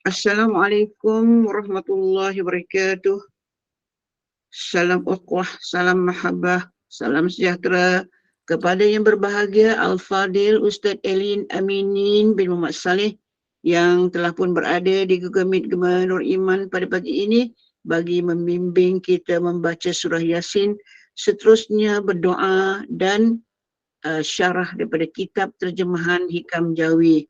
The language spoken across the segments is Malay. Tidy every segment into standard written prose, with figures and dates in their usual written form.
Assalamualaikum warahmatullahi wabarakatuh. Salam ukhwah, salam mahabbah, salam sejahtera kepada yang berbahagia Al-Fadil Ustaz Elin Aminin bin Muhammad Saleh yang telah pun berada di Google Meet Gema Nur Iman pada pagi ini bagi membimbing kita membaca surah Yasin, seterusnya berdoa dan syarah daripada kitab terjemahan Hikam Jawi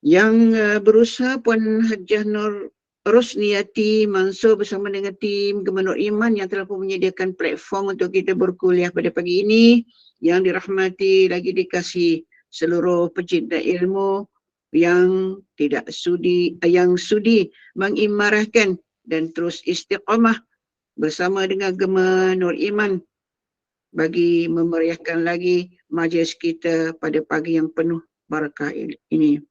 yang berusaha Puan Hajah Nur Rosniati Mansur bersama dengan tim Gubernur Iman yang telah pun menyediakan platform untuk kita berkuliah pada pagi ini, yang dirahmati lagi dikasihi seluruh pecinta ilmu yang tidak sudi mengimarahkan dan terus istiqamah bersama dengan Gema Nur Iman bagi memeriahkan lagi majlis kita pada pagi yang penuh barakah ini.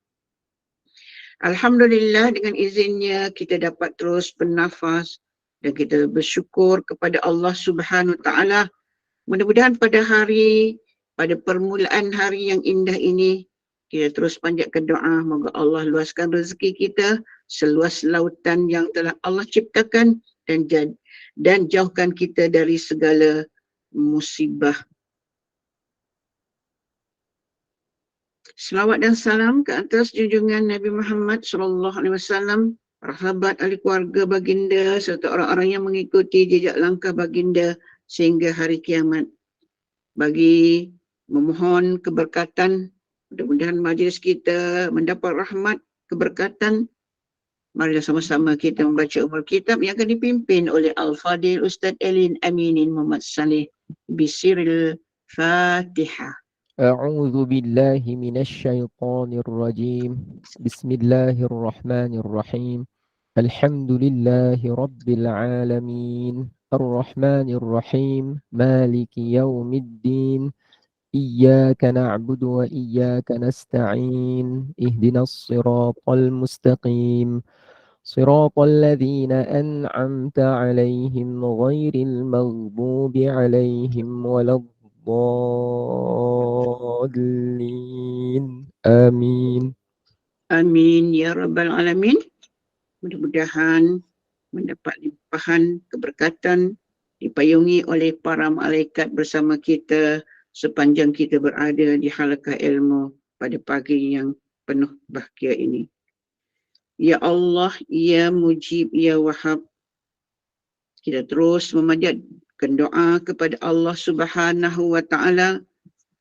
Alhamdulillah, dengan izinnya kita dapat terus bernafas dan kita bersyukur kepada Allah Subhanahu Taala. Mudah-mudahan pada permulaan hari yang indah ini kita terus panjatkan doa, moga Allah luaskan rezeki kita seluas lautan yang telah Allah ciptakan dan jauhkan kita dari segala musibah. Selawat dan salam ke atas junjungan Nabi Muhammad SAW, para sahabat, ahli keluarga baginda serta orang-orang yang mengikuti jejak langkah baginda sehingga hari kiamat. Bagi memohon keberkatan, mudah-mudahan majlis kita mendapat rahmat, keberkatan. Marilah sama-sama kita membaca umul kitab yang akan dipimpin oleh Al-Fadil Ustaz Elin Aminin Muhammad Saleh. Bisiril Fatihah. أعوذ بالله من الشيطان الرجيم بسم الله الرحمن الرحيم الحمد لله رب العالمين الرحمن الرحيم مالك يوم الدين إياك نعبد وإياك نستعين اهدنا الصراط المستقيم صراط الذين أنعمت عليهم غير المغضوب عليهم ولا الضالين آمين. Amin ya rabbal alamin. Mudah-mudahan mendapat limpahan keberkatan dipayungi oleh para malaikat bersama kita sepanjang kita berada di halaqah ilmu pada pagi yang penuh bahagia ini. Ya Allah, Ya Mujib, Ya Wahab, kita terus memanjatkan doa kepada Allah Subhanahu wa Ta'ala.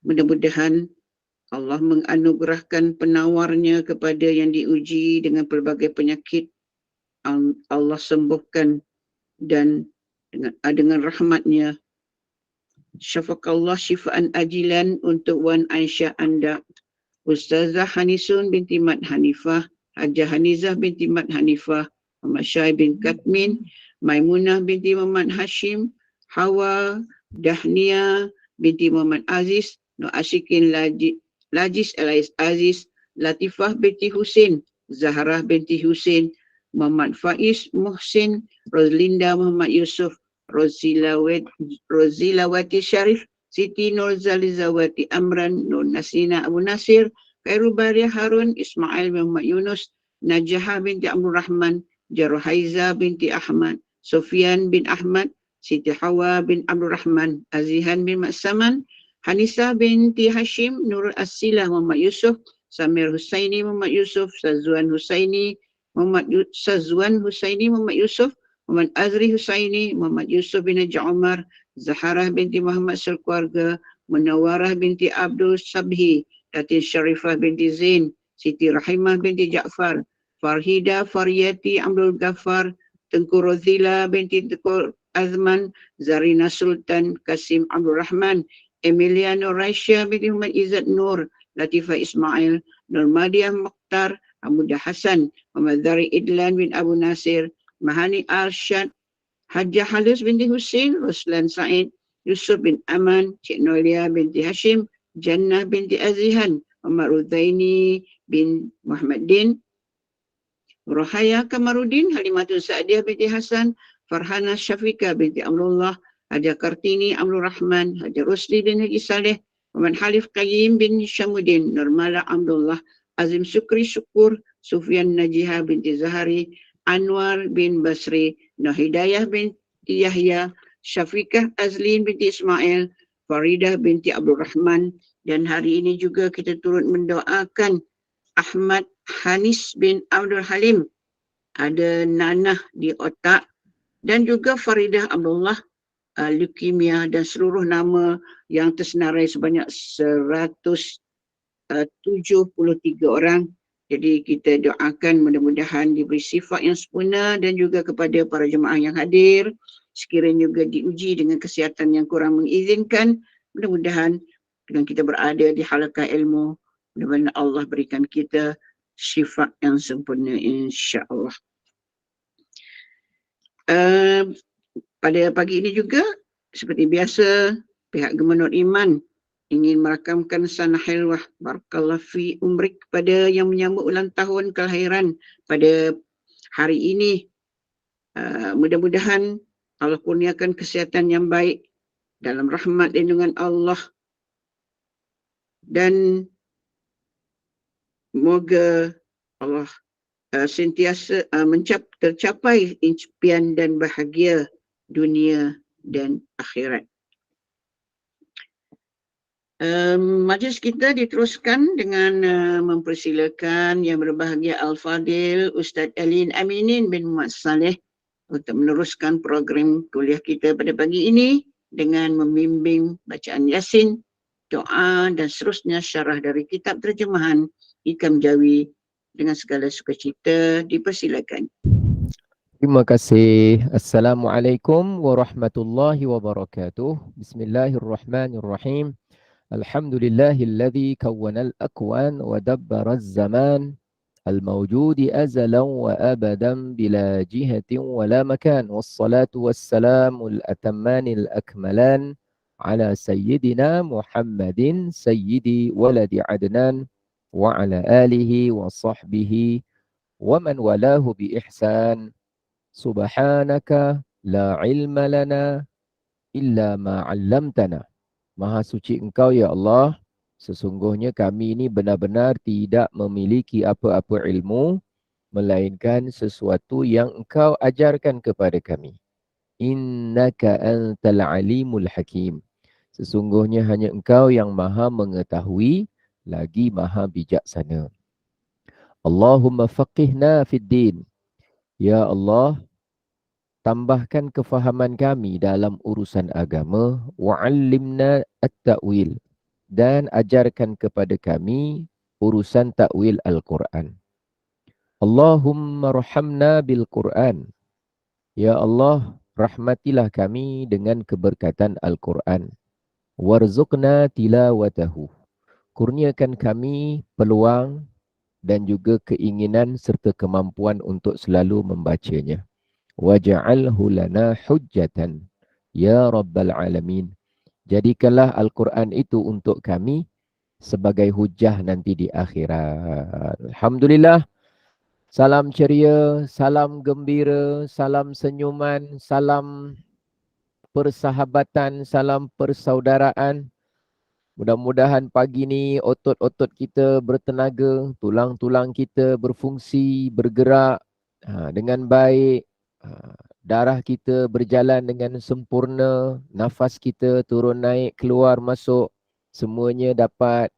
Mudah-mudahan Allah menganugerahkan penawarnya kepada yang diuji dengan pelbagai penyakit. Allah sembuhkan dan dengan rahmatnya. Syafakallah syifaan ajilan untuk Wan Aisyah anda, Ustazah Hanisun binti Mat Hanifah, Hajah Hanizah binti Mat Hanifah, Muhammad Syai bin Katmin, Maimunah binti Muhammad Hashim, Hawa Dahnia binti Muhammad Aziz, Nur Ashikin Lajis Alais Aziz, Latifah binti Husin, Zahrah binti Husin, Muhammad Faiz Muhsin, Rozlinda Muhammad Yusuf, Rozilawati Syarif, Siti Nurzalizawati Amran, Nur Nasina Abu Nasir, Khairul Bariyah Harun, Ismail Muhammad Yunus, Najah binti Abdul Rahman, Jaruhaiza binti Ahmad, Sufyan bin Ahmad, Siti Hawa bin Abdul Rahman, Azihan bin Maksaman, Hanisa binti Hashim, Nur Asilah Muhammad Yusuf, Samir Husaini Muhammad Yusuf, Sazwan Husaini Muhammad Yusuf, Muhammad Azri Husaini, Muhammad Yusuf bin Haji Umar, Zaharah binti Muhammad Serkeluarga, Munawarah binti Abdul Sabhi, Datin Sharifah binti Zain, Siti Rahimah binti Ja'far, Farhida Faryati Abdul Ghaffar, Tengku Rozila binti Tengku Azman, Zarina Sultan Kasim Abdul Rahman, Emiliano Raisya binti Muhammad Izzat Nur, Latifah Ismail, Nurmadiah Mokhtar, Amudah Hasan, Muhammad Zari Idlan bin Abu Nasir, Mahani Arsyad, Hajjah Halus binti Husin, Ruslan Said, Yusuf bin Aman, Cik Nolia binti Hashim, Jannah binti Azihan, Muhammad Ruzaini bin Muhammad Din, Rohaya Kamarudin, Halimatul Sa'diyah binti Hasan, Farhana Syafika binti Amrullah, Hajar Kartini Amrul Rahman, Hajar Rusli bin Haji Saleh, Muhammad Halif Qayyim bin Syamuddin, Nurmala Abdullah, Azim Syukri Syukur, Sufyan Najihah binti Zahari, Anwar bin Basri, Nahidayah binti Yahya, Syafiqah Azlin binti Ismail, Faridah binti Abdul Rahman, dan hari ini juga kita turut mendoakan Ahmad Hanis bin Abdul Halim, ada nanah di otak, dan juga Faridah Abdullah, leukemia, dan seluruh nama yang tersenarai sebanyak 173 orang. Jadi kita doakan mudah-mudahan diberi sifat yang sempurna, dan juga kepada para jemaah yang hadir, sekiranya juga diuji dengan kesihatan yang kurang mengizinkan, mudah-mudahan dengan kita berada di halaqah ilmu, mudah-mudahan Allah berikan kita sifat yang sempurna insya-Allah. Pada pagi ini juga seperti biasa pihak Gubernur Iman ingin merakamkan sanah hilwah barakallahu fi umrik kepada yang menyambut ulang tahun kelahiran pada hari ini. Mudah-mudahan Allah kurniakan kesihatan yang baik dalam rahmat lindungan Allah, dan moga Allah sentiasa tercapai impian dan bahagia dunia dan akhirat. Majlis kita diteruskan dengan mempersilakan yang berbahagia Al-Fadil Ustaz Alin Aminin bin Muhammad Saleh untuk meneruskan program kuliah kita pada pagi ini dengan membimbing bacaan Yasin, doa dan seterusnya syarah dari kitab terjemahan Hikam Jawi. Dengan segala sukacita dipersilakan. Terima kasih. Assalamualaikum warahmatullahi wabarakatuh. Bismillahirrahmanirrahim. Alhamdulillahilladzi kawwanal akwan wa dabbaraz zaman al-mawjudi azalan wa abadan bila jihatin wa la makan. Wassalatu wassalamul atammanil akmalan ala sayyidina Muhammadin sayyidi waladi adnan wa ala alihi wa sahbihi wa man walahu bi ihsan. Subhanaka la ilma lana illa ma 'allamtana. Maha suci Engkau ya Allah, sesungguhnya kami ini benar-benar tidak memiliki apa-apa ilmu melainkan sesuatu yang Engkau ajarkan kepada kami. Innaka antal alimul hakim. Sesungguhnya hanya Engkau yang maha mengetahui lagi maha bijaksana. Allahumma faqihna fid din. Ya Allah, tambahkan kefahaman kami dalam urusan agama, wa'allimna at-ta'wil, dan ajarkan kepada kami urusan ta'wil Al-Quran. Allahumma rahamna bil Quran. Ya Allah, rahmatilah kami dengan keberkatan Al-Quran. Warzuqna tilawatahu. Kurniakan kami peluang dan juga keinginan serta kemampuan untuk selalu membacanya. Waj'alhu lana hujjatan ya rabbal alamin. Jadikanlah Al-Quran itu untuk kami sebagai hujah nanti di akhirat. Alhamdulillah. Salam ceria, salam gembira, salam senyuman, salam persahabatan, salam persaudaraan. Mudah-mudahan pagi ni otot-otot kita bertenaga, tulang-tulang kita berfungsi, bergerak dengan baik, darah kita berjalan dengan sempurna, nafas kita turun naik, keluar masuk, semuanya dapat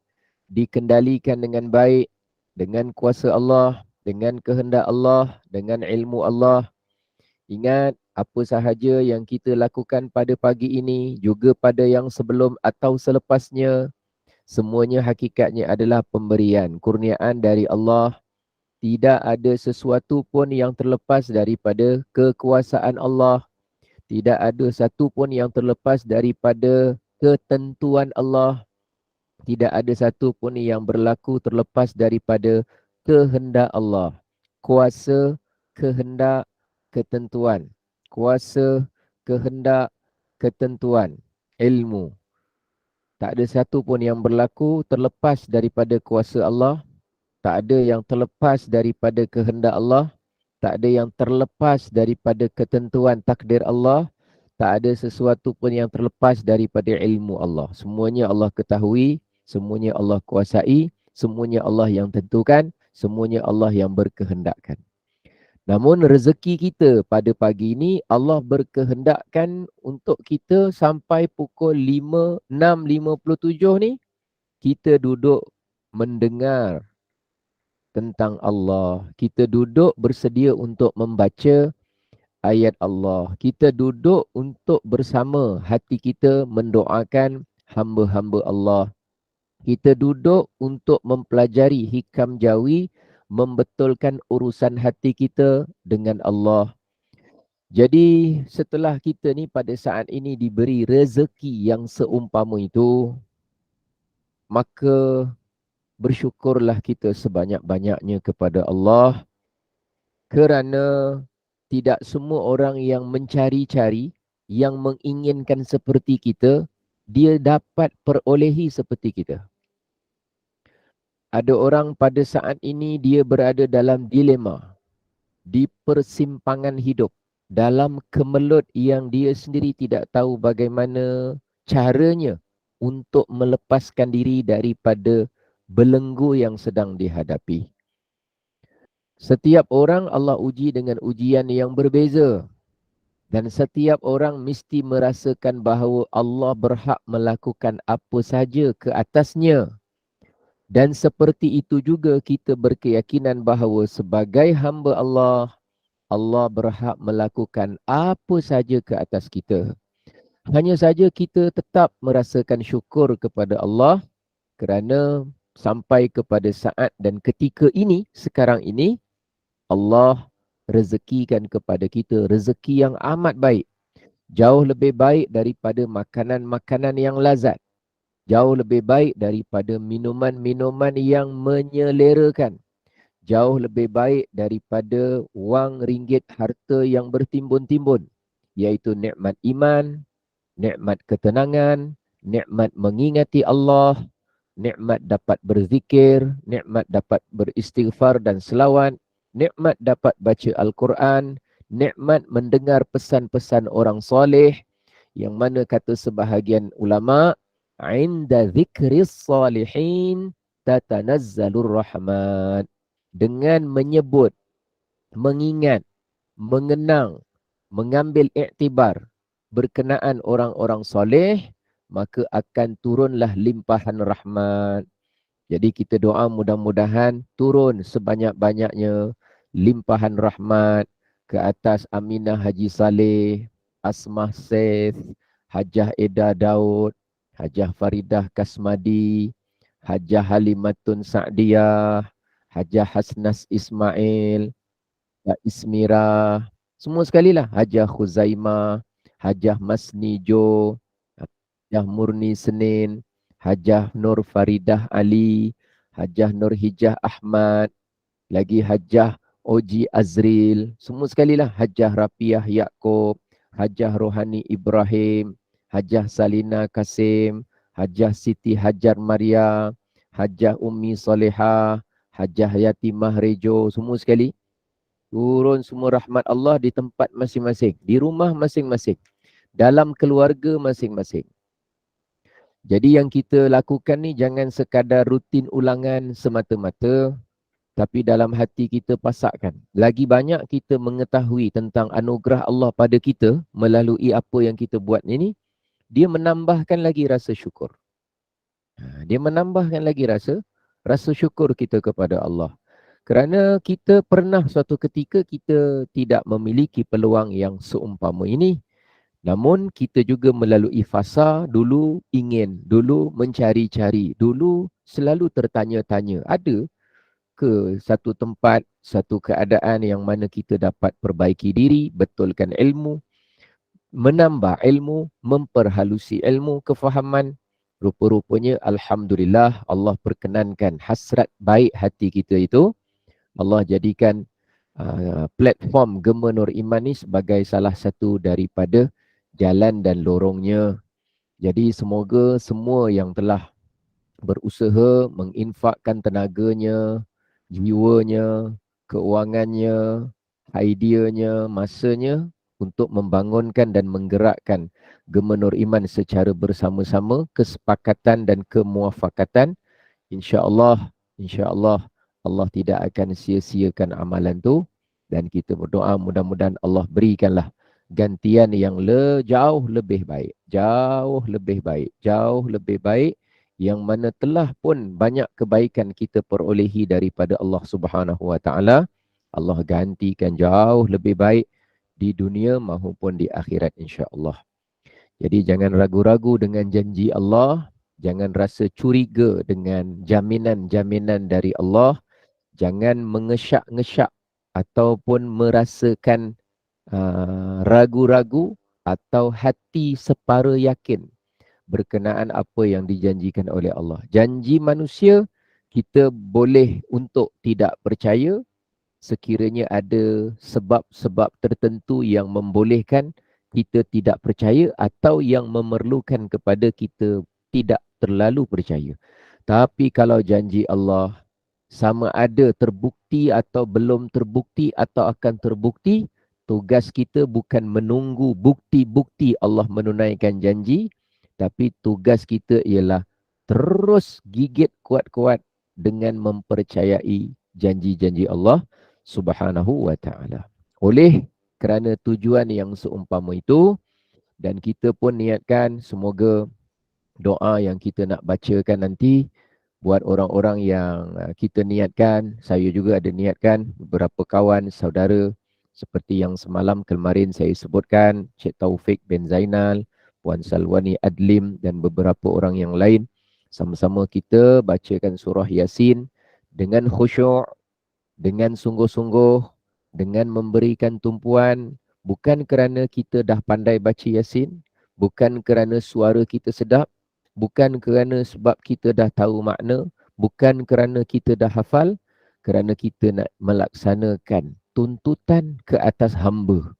dikendalikan dengan baik, dengan kuasa Allah, dengan kehendak Allah, dengan ilmu Allah. Ingat, apa sahaja yang kita lakukan pada pagi ini, juga pada yang sebelum atau selepasnya, semuanya hakikatnya adalah pemberian, kurniaan dari Allah. Tidak ada sesuatu pun yang terlepas daripada kekuasaan Allah. Tidak ada satu pun yang terlepas daripada ketentuan Allah. Tidak ada satu pun yang berlaku terlepas daripada kehendak Allah. Kuasa, kehendak, ketentuan. Kuasa, kehendak, ketentuan. Ilmu. Tak ada satu pun yang berlaku terlepas daripada kuasa Allah. Tak ada yang terlepas daripada kehendak Allah. Tak ada yang terlepas daripada ketentuan takdir Allah. Tak ada sesuatu pun yang terlepas daripada ilmu Allah. Semuanya Allah ketahui. Semuanya Allah kuasai. Semuanya Allah yang tentukan. semuanya Allah yang berkehendakkan. Namun rezeki kita pada pagi ini Allah berkehendakkan untuk kita sampai pukul 6.57 ni kita duduk mendengar tentang Allah. Kita duduk bersedia untuk membaca ayat Allah. Kita duduk untuk bersama hati kita mendoakan hamba-hamba Allah. Kita duduk untuk mempelajari hikam jawi, membetulkan urusan hati kita dengan Allah. Jadi setelah kita ni pada saat ini diberi rezeki yang seumpama itu, maka bersyukurlah kita sebanyak-banyaknya kepada Allah, kerana tidak semua orang yang mencari-cari, yang menginginkan seperti kita, dia dapat perolehi seperti kita. Ada orang pada saat ini dia berada dalam dilema, di persimpangan hidup, dalam kemelut yang dia sendiri tidak tahu bagaimana caranya untuk melepaskan diri daripada belenggu yang sedang dihadapi. Setiap orang Allah uji dengan ujian yang berbeza. Dan setiap orang mesti merasakan bahawa Allah berhak melakukan apa saja ke atasnya. Dan seperti itu juga kita berkeyakinan bahawa sebagai hamba Allah, Allah berhak melakukan apa saja ke atas kita. Hanya saja kita tetap merasakan syukur kepada Allah kerana sampai kepada saat dan ketika ini, sekarang ini, Allah rezekikan kepada kita rezeki yang amat baik. Jauh lebih baik daripada makanan-makanan yang lazat. Jauh lebih baik daripada minuman-minuman yang menyelerakan. Jauh lebih baik daripada wang ringgit harta yang bertimbun-timbun. Iaitu nikmat iman, nikmat ketenangan, nikmat mengingati Allah, nikmat dapat berzikir, nikmat dapat beristighfar dan selawat, nikmat dapat baca Al-Quran, nikmat mendengar pesan-pesan orang soleh, yang mana kata sebahagian ulama, inda zikris salihin tatanazzalur rahmat. Dengan menyebut, mengingat, mengenang, mengambil iktibar berkenaan orang-orang soleh, maka akan turunlah limpahan rahmat. Jadi kita doa mudah-mudahan turun sebanyak-banyaknya limpahan rahmat ke atas Aminah Haji Saleh, Asmah Seth, Hajah Eda Daud, Hajah Faridah Kasmadi, Hajah Halimatun Sa'diyah, Hajah Hasnas Ismail, Hajah Ismira, semua sekali lah. Hajah Khuzaimah, Hajah Masni Jo, Hajah Murni Senin, Hajah Nur Faridah Ali, Hajah Nur Hijah Ahmad, lagi Hajah Oji Azril, semua sekali lah. Hajah Rapiah Yaakob, Hajah Rohani Ibrahim, Hajah Salina Kasim, Hajah Siti Hajar Maria, Hajah Ummi Salehah, Hajah Yatimah Rejo, semua sekali. Turun semua rahmat Allah di tempat masing-masing, di rumah masing-masing, dalam keluarga masing-masing. Jadi yang kita lakukan ni jangan sekadar rutin ulangan semata-mata, tapi dalam hati kita pasakkan. Lagi banyak kita mengetahui tentang anugerah Allah pada kita melalui apa yang kita buat ini, dia menambahkan lagi rasa syukur. Dia menambahkan lagi rasa syukur kita kepada Allah. Kerana kita pernah suatu ketika kita tidak memiliki peluang yang seumpama ini. Namun kita juga melalui fasa dulu ingin, dulu mencari-cari, dulu selalu tertanya-tanya, ada ke satu tempat, satu keadaan yang mana kita dapat perbaiki diri, betulkan ilmu, menambah ilmu, memperhalusi ilmu, kefahaman. Rupa-rupanya Alhamdulillah Allah perkenankan hasrat baik hati kita itu, Allah jadikan platform Gema Nur Iman ni sebagai salah satu daripada jalan dan lorongnya. Jadi semoga semua yang telah berusaha menginfakkan tenaganya, jiwanya, keuangannya, ideanya, masanya untuk membangunkan dan menggerakkan Gema Nur Iman secara bersama-sama, kesepakatan dan kemuafakatan, insya-Allah Allah tidak akan sia-siakan amalan tu, dan kita berdoa mudah-mudahan Allah berikanlah gantian yang jauh lebih baik, jauh lebih baik, jauh lebih baik, yang mana telah pun banyak kebaikan kita perolehi daripada Allah Subhanahu wa taala. Allah gantikan jauh lebih baik di dunia maupun di akhirat, insya-Allah. Jadi jangan ragu-ragu dengan janji Allah, jangan rasa curiga dengan jaminan-jaminan dari Allah, jangan mengesyak-ngesyak ataupun merasakan ragu-ragu atau hati separa yakin berkenaan apa yang dijanjikan oleh Allah. Janji manusia kita boleh untuk tidak percaya sekiranya ada sebab-sebab tertentu yang membolehkan kita tidak percaya atau yang memerlukan kepada kita tidak terlalu percaya. Tapi kalau janji Allah sama ada terbukti atau belum terbukti atau akan terbukti, tugas kita bukan menunggu bukti-bukti Allah menunaikan janji, tapi tugas kita ialah terus gigit kuat-kuat dengan mempercayai janji-janji Allah Subhanahu wa taala. Oleh kerana tujuan yang seumpama itu, dan kita pun niatkan semoga doa yang kita nak bacakan nanti buat orang-orang yang kita niatkan, saya juga ada niatkan beberapa kawan, saudara seperti yang semalam kemarin saya sebutkan, Cik Taufik bin Zainal, Puan Salwani Adlim dan beberapa orang yang lain. Sama-sama kita bacakan surah Yasin dengan khusyuk, dengan sungguh-sungguh, dengan memberikan tumpuan, bukan kerana kita dah pandai baca Yasin, bukan kerana suara kita sedap, bukan kerana sebab kita dah tahu makna, bukan kerana kita dah hafal, kerana kita nak melaksanakan tuntutan ke atas hamba.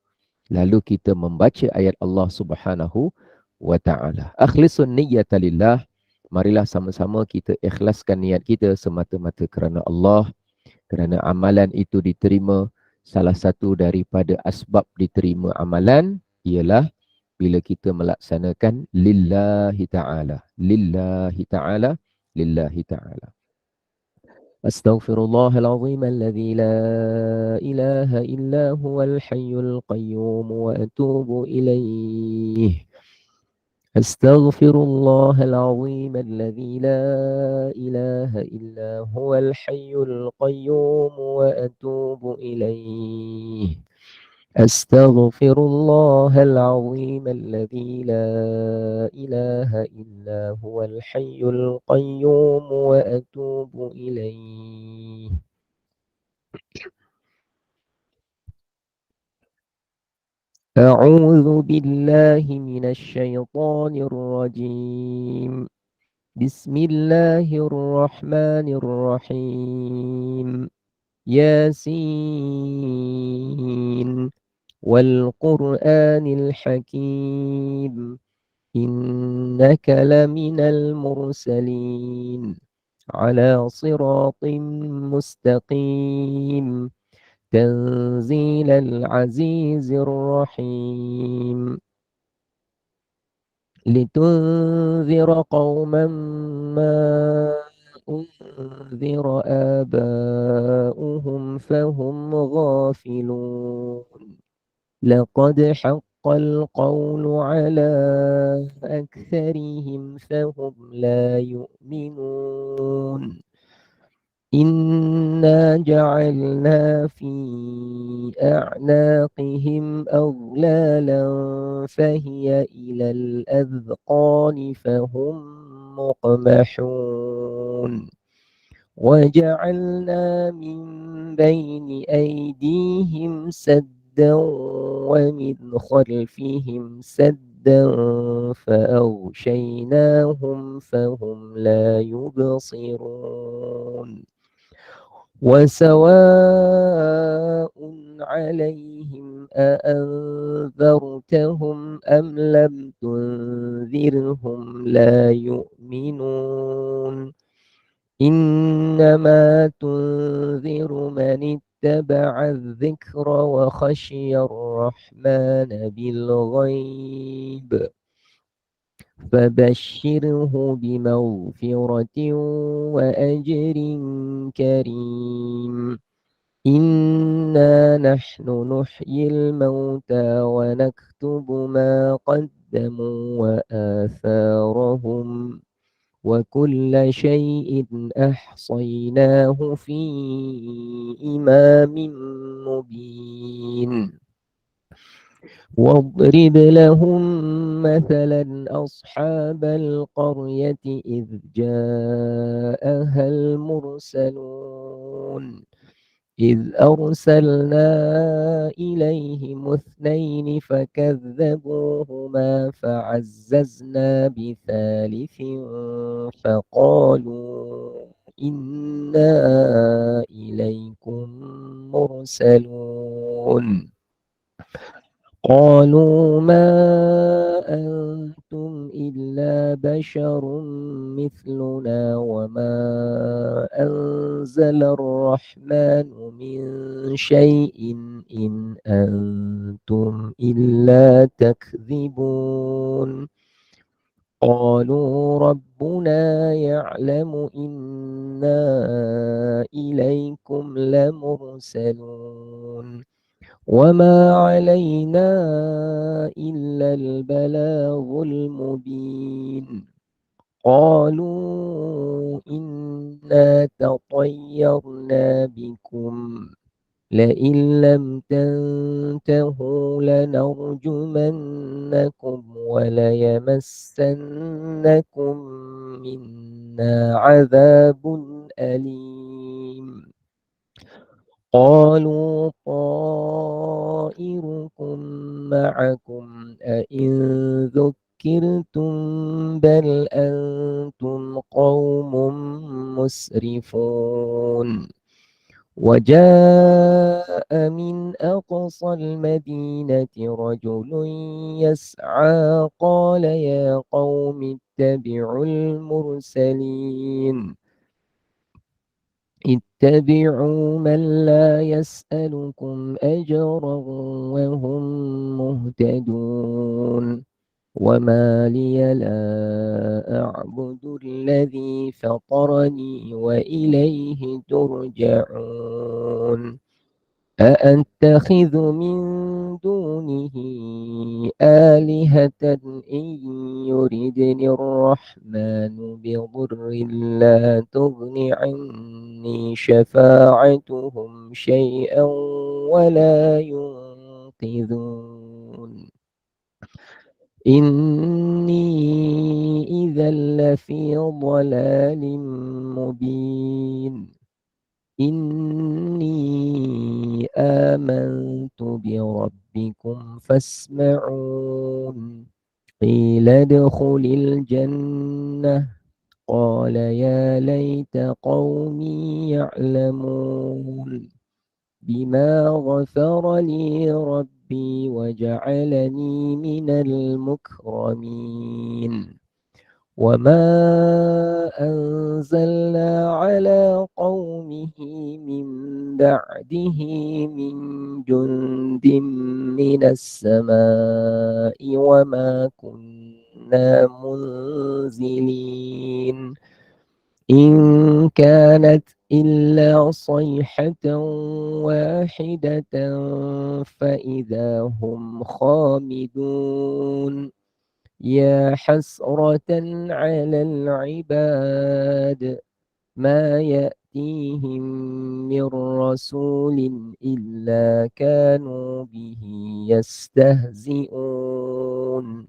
Lalu kita membaca ayat Allah Subhanahu wa taala. Akhlisun niyyata lillah. Marilah sama-sama kita ikhlaskan niat kita semata-mata kerana Allah, kerana amalan itu diterima. Salah satu daripada asbab diterima amalan ialah bila kita melaksanakan lillahi ta'ala. Lillahi ta'ala. Lillahi ta'ala. Astaghfirullahalazim alladzi la ilaha illa huwal hayyul qayyum wa atubu ilaih. أستغفر الله العظيم الذي لا إله إلا هو الحي القيوم وأتوب إليه. أستغفر الله العظيم الذي لا إله إلا هو الحي القيوم وأتوب إليه. أعوذ بالله من الشيطان الرجيم. بسم الله الرحمن الرحيم. ياسين والقرآن الحكيم إنك لمن المرسلين على صراط مستقيم تنزيل العزيز الرحيم لتنذر قوما ما أنذر آباؤهم فهم غافلون لقد حق القول على أكثرهم فهم لا يؤمنون إنا جعلنا في أعناقهم أغلالا فهي إلى الأذقان فهم مقمحون وجعلنا من بين أيديهم سدا ومن خلفهم سدا فأغشيناهم فهم لا يبصرون وسواء عليهم أأنذرتهم أم لم تنذرهم لا يؤمنون إنما تنذر من اتبع الذكر وخشي الرحمن بالغيب فبشره بمغفرة وأجر كريم. إنا نحن نحيي الموتى ونكتب ما قدموا وآثارهم وكل شيء أحصيناه في إمام مبين. واضرب لهم مثلا أصحاب القرية إذ جاءها المرسلون إذ أرسلنا إليهم اثنين فكذبوهما فعززنا بثالث فقالوا إنا إليكم مرسلون قالوا ما أنتم إلا بشر مثلنا وما أنزل الرحمن من شيء إن أنتم إلا تكذبون قالوا ربنا يعلم إنا إليكم لمرسلون وما علينا إلا البلاغ المبين قالوا إنا تطيرنا بكم لئن لم تنتهوا لنرجمنكم وليمسنكم منا عذاب أليم قالوا طائركم معكم أئن ذكرتم بل أنتم قوم مسرفون وجاء من أقصى المدينة رجل يسعى قال يا قوم اتبعوا المرسلين اتبعوا من لا يسألكم أجرا وهم مهتدون وما لي لا أعبد الذي فطرني وإليه ترجعون أأتخذ من دونه آلهة إن يردني الرحمن بضر لا تغن عني شفاعتهم شيئا ولا ينقذون إني إذا لفي ضلال مبين إني آمنت بربكم فاسمعون قيل ادخل الجنة قال يا ليت قومي يعلمون بما غفر لي ربي وجعلني من المكرمين وما أنزلنا على قومه من بعده من جند من السماء وما كنا منزلين إن كانت إلا صيحة واحدة فإذا هم خامدون يا حسرة على العباد ما يأتيهم من رسول إلا كانوا به يستهزئون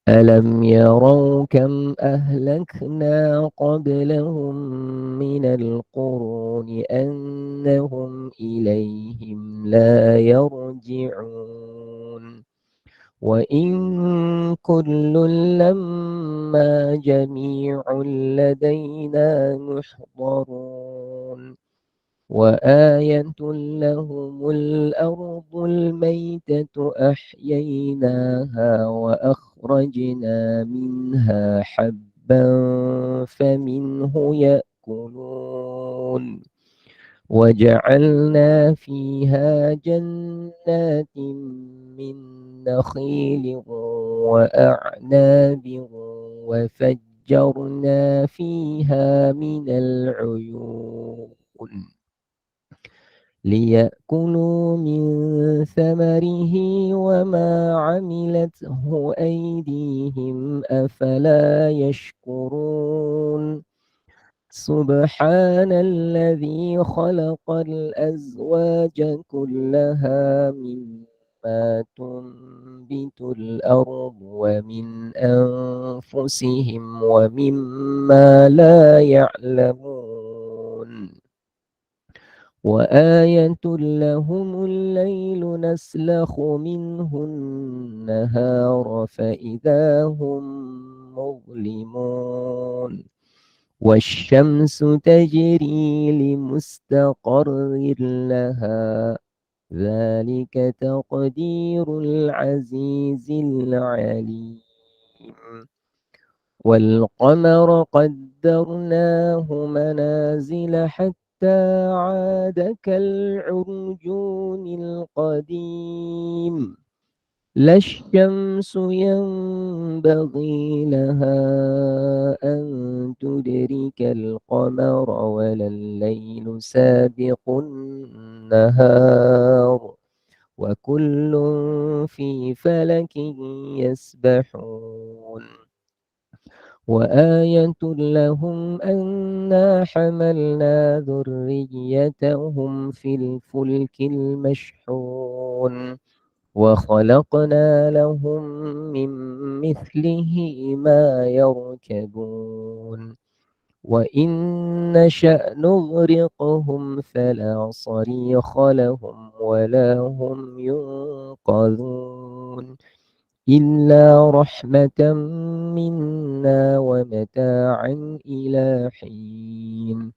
ألم يروا كم أهلكنا قبلهم من القرون أنهم إليهم لا يرجعون وإن كل لما جميع لدينا محضرون وآية لهم الأرض الميتة أحييناها وأخرجنا منها حبا فمنه يأكلون وجعلنا فيها جنات من نخيل وأعناب وفجرنا فيها من العيون ليأكلوا من ثمره وما عملته أيديهم أفلا يشكرون سبحان الذي خلق الأزواج كلها مما تنبت الأرض ومن أنفسهم ومما لا يعلمون وآية لهم الليل نسلخ منه النهار فإذا هم مظلمون والشمس تجري لمستقر لها ذلك تقدير العزيز العليم والقمر قدرناه منازل حتى عاد كالعرجون القديم لا الشمس ينبغي لها أن تدرك القمر ولا الليل سابق النهار وكل في فلك يسبحون وآية لهم أنا حملنا ذريتهم في الفلك المشحون وخلقنا لهم من مثله ما يركبون وإن نشأ نغرقهم فلا صريخ لهم ولا هم ينقذون إلا رحمة منا ومتاعا إلى حين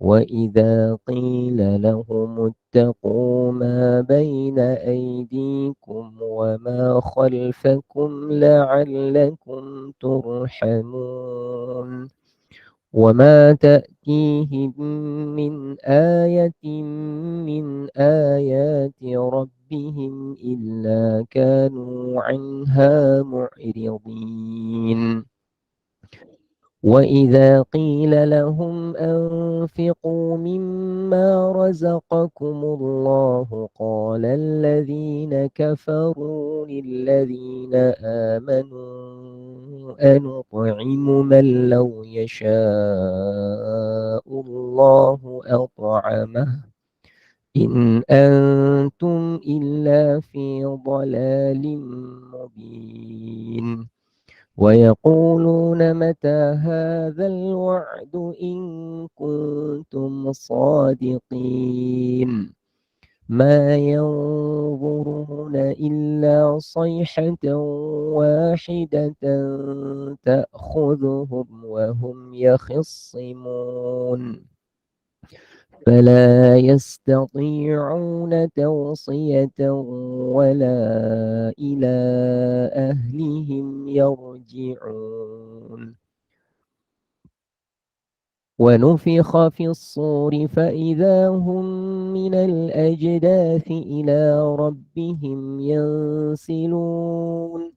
وإذا قيل لهم اتقوا ما بين أيديكم وما خلفكم لعلكم ترحمون وما تأتيهم من آية من آيات ربهم إلا كانوا عنها معرضين وإذا قيل لهم أنفقوا مما رزقكم الله قال الذين كفروا للذين آمنوا أنطعم من لو يشاء الله أطعمه إن أنتم إلا في ضلال مبين ويقولون متى هذا الوعد إن كنتم صادقين ما ينظرون إلا صيحة واحدة تأخذهم وهم يخصمون فلا يستطيعون توصية ولا إلى أهلهم يرجعون ونفخ في الصور فإذا هم من الأجداث إلى ربهم ينسلون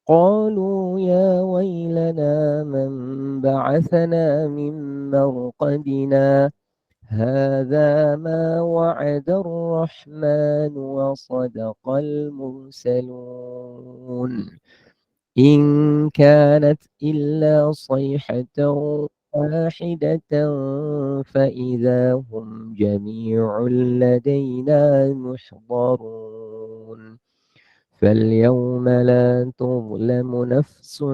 قالوا يا ويلنا من بعثنا من مرقدنا هذا ما وعد الرحمن وصدق المرسلون إن كانت إلا صيحة واحدة فإذا هم جميع لدينا محضرون فاليوم لا تظلم نفس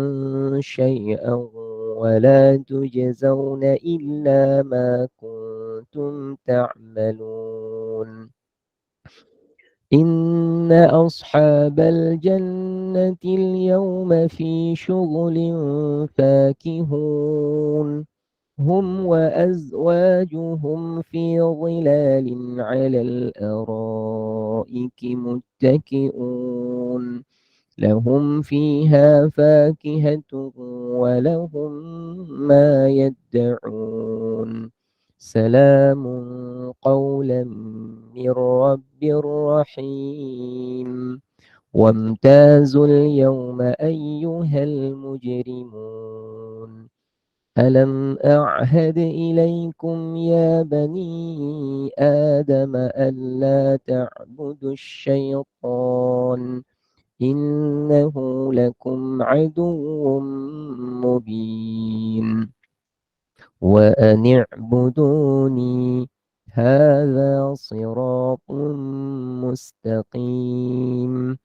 شيئا ولا تجزون إلا ما كنتم تعملون إن أصحاب الجنة اليوم في شغل فاكهون هم وأزواجهم في ظلال على الأرائك متكئون لهم فيها فاكهة ولهم ما يدعون سلام قولا من رب رحيم وامتازوا اليوم أيها المجرمون ألم أعهد إليكم يا بني آدم ألا تعبدوا الشيطان إنه لكم عدو مبين وأن اعبدوني هذا صراط مستقيم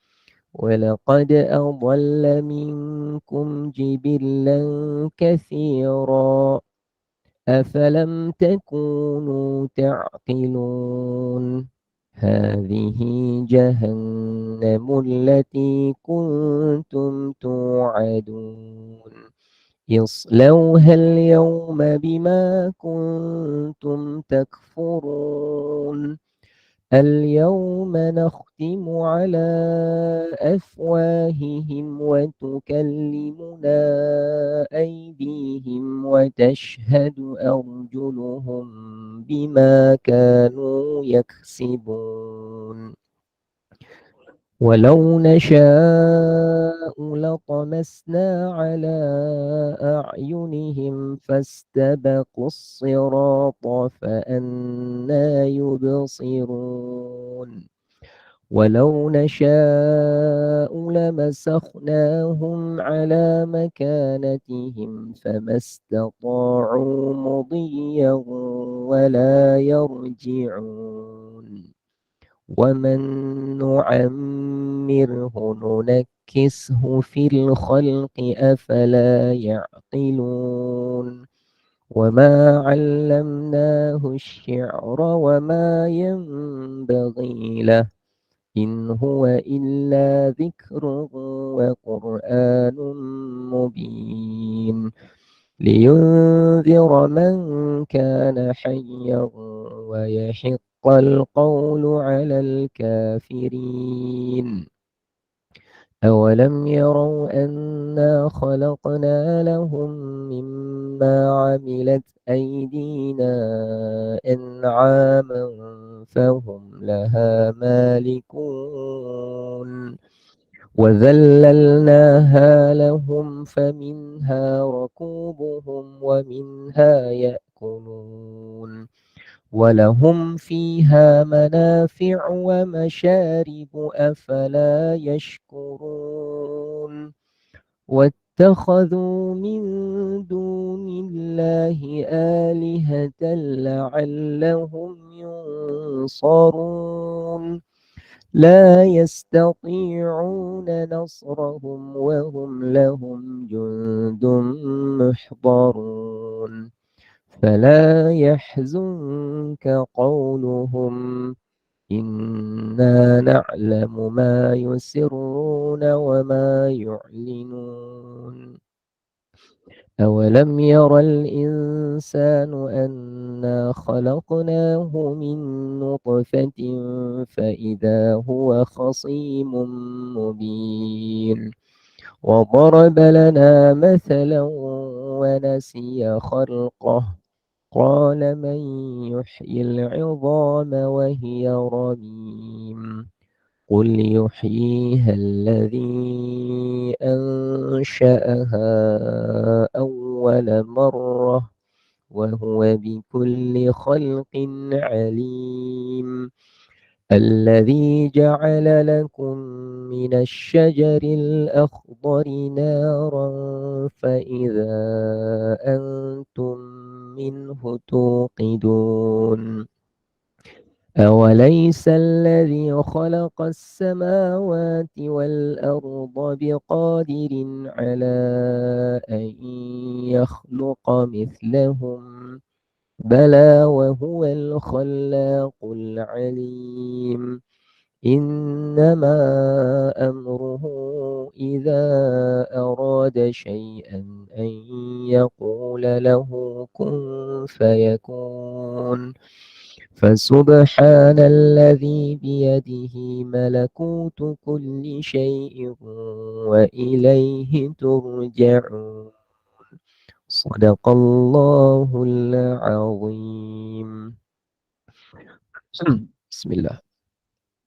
ولقد أضل منكم جبلا كثيرا أفلم تكونوا تعقلون هذه جهنم التي كنتم توعدون اصلوها اليوم بما كنتم تكفرون اليوم نختم على أفواههم وتكلمنا أيديهم وتشهد أرجلهم بما كانوا يكسبون ولو نشاء لطمسنا على أعينهم فاستبقوا الصراط فأنى يبصرون ولو نشاء لمسخناهم على مكانتهم فما استطاعوا مضيا ولا يرجعون ومن نعمره ننكسه في الخلق أفلا يعقلون وما علمناه الشعر وما ينبغي له إن هو إلا ذكر وقرآن مبين لينذر من كان حيا ويحق القول على الكافرين أولم يروا أنا خلقنا لهم مما عملت أيدينا أنعاما فهم لها مالكون وذللناها لهم فمنها ركوبهم ومنها يأكلون ولهم فيها منافع ومشارب أفلا يشكرون واتخذوا من دون الله آلهة لعلهم ينصرون لا يستطيعون نصرهم وهم لهم جند محضرون فلا يحزنك قولهم إنا نعلم ما يسرون وما يعلنون أولم ير الإنسان أنا خلقناه من نطفة فإذا هو خصيم مبين وضرب لنا مثلا ونسي خلقه قال من يحيي العظام وهي رميم قل يحييها الذي أنشأها أول مرة وهو بكل خلق عليم الذي جعل لكم من الشجر الأخضر نارا فإذا أنتم منه توقدون أوليس الذي خلق السماوات والأرض بقادر على أن يخلق مثلهم بلى وهو الخلاق العليم إنما أمره إذا أراد شيئا أن يقول له كن فيكون فسبحان الذي بيده ملكوت كل شيء وإليه ترجعون Sadaqallahul azim. Bismillah.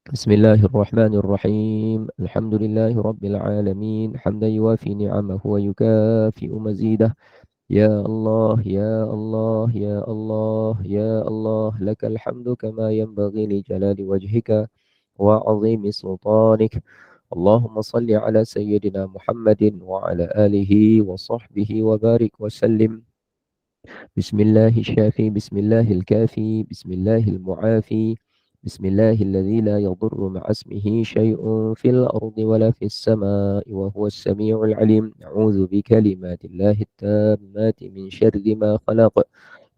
Bismillahirrahmanirrahim. Alhamdulillahi rabbil alamin. Hamdan yuwafi ni'amahu wa yukafi'u mazidah. Ya Allah, ya Allah, ya Allah, ya Allah, lakal hamdu kama yanbaghi li jalali wajhika wa 'azimi sultanik. Allahumma salli ala sayyidina Muhammadin wa ala alihi wa sahbihi wa barik wa sallim. Bismillahil syafi, bismillahil kafi, bismillahil mu'afi. Bismillahilladzi la yadurru ma'asmihi syai'un fil ardi wala fis sama'i wa huwas sami'ul alim. A'udzu bikalimatillahi tammati min syarri ma khalaq.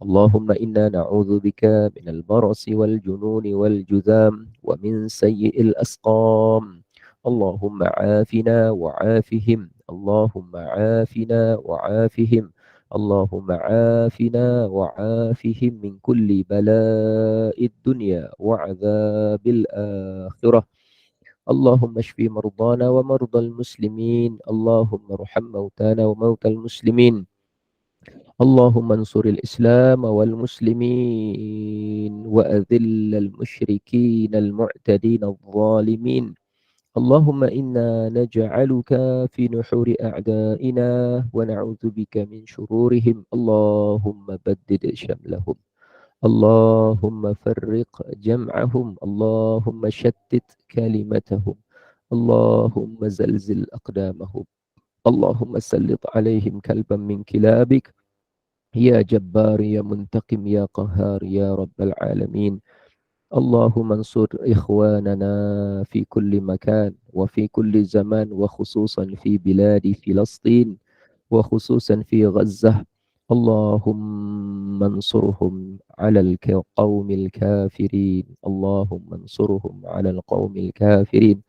Allahumma inna na'udzu bika minal barasi wal jununi wal juzam wa min sayyi'il asqam. Allahumma 'afina wa 'afihim. Allahumma 'afina wa 'afihim. اللهم عافنا وعافهم من كل بلاء الدنيا وعذاب الآخرة. اللهم اشف مرضانا ومرضى المسلمين. اللهم ارحم موتانا وموتى المسلمين. اللهم انصر الإسلام والمسلمين وأذل المشركين المعتدين الظالمين. اللهم إنا نجعلك في نحور أعدائنا ونعوذ بك من شرورهم. اللهم بدد شملهم. اللهم فرق جمعهم. اللهم شتت كلمتهم. اللهم زلزل أقدامهم. اللهم سلط عليهم كلبا من كلابك يا جبار يا منتقم يا قهار يا رب العالمين. اللهم انصر إخواننا في كل مكان وفي كل زمان وخصوصا في بلاد فلسطين وخصوصا في غزة. اللهم انصرهم على القوم الكافرين. اللهم انصرهم على القوم الكافرين.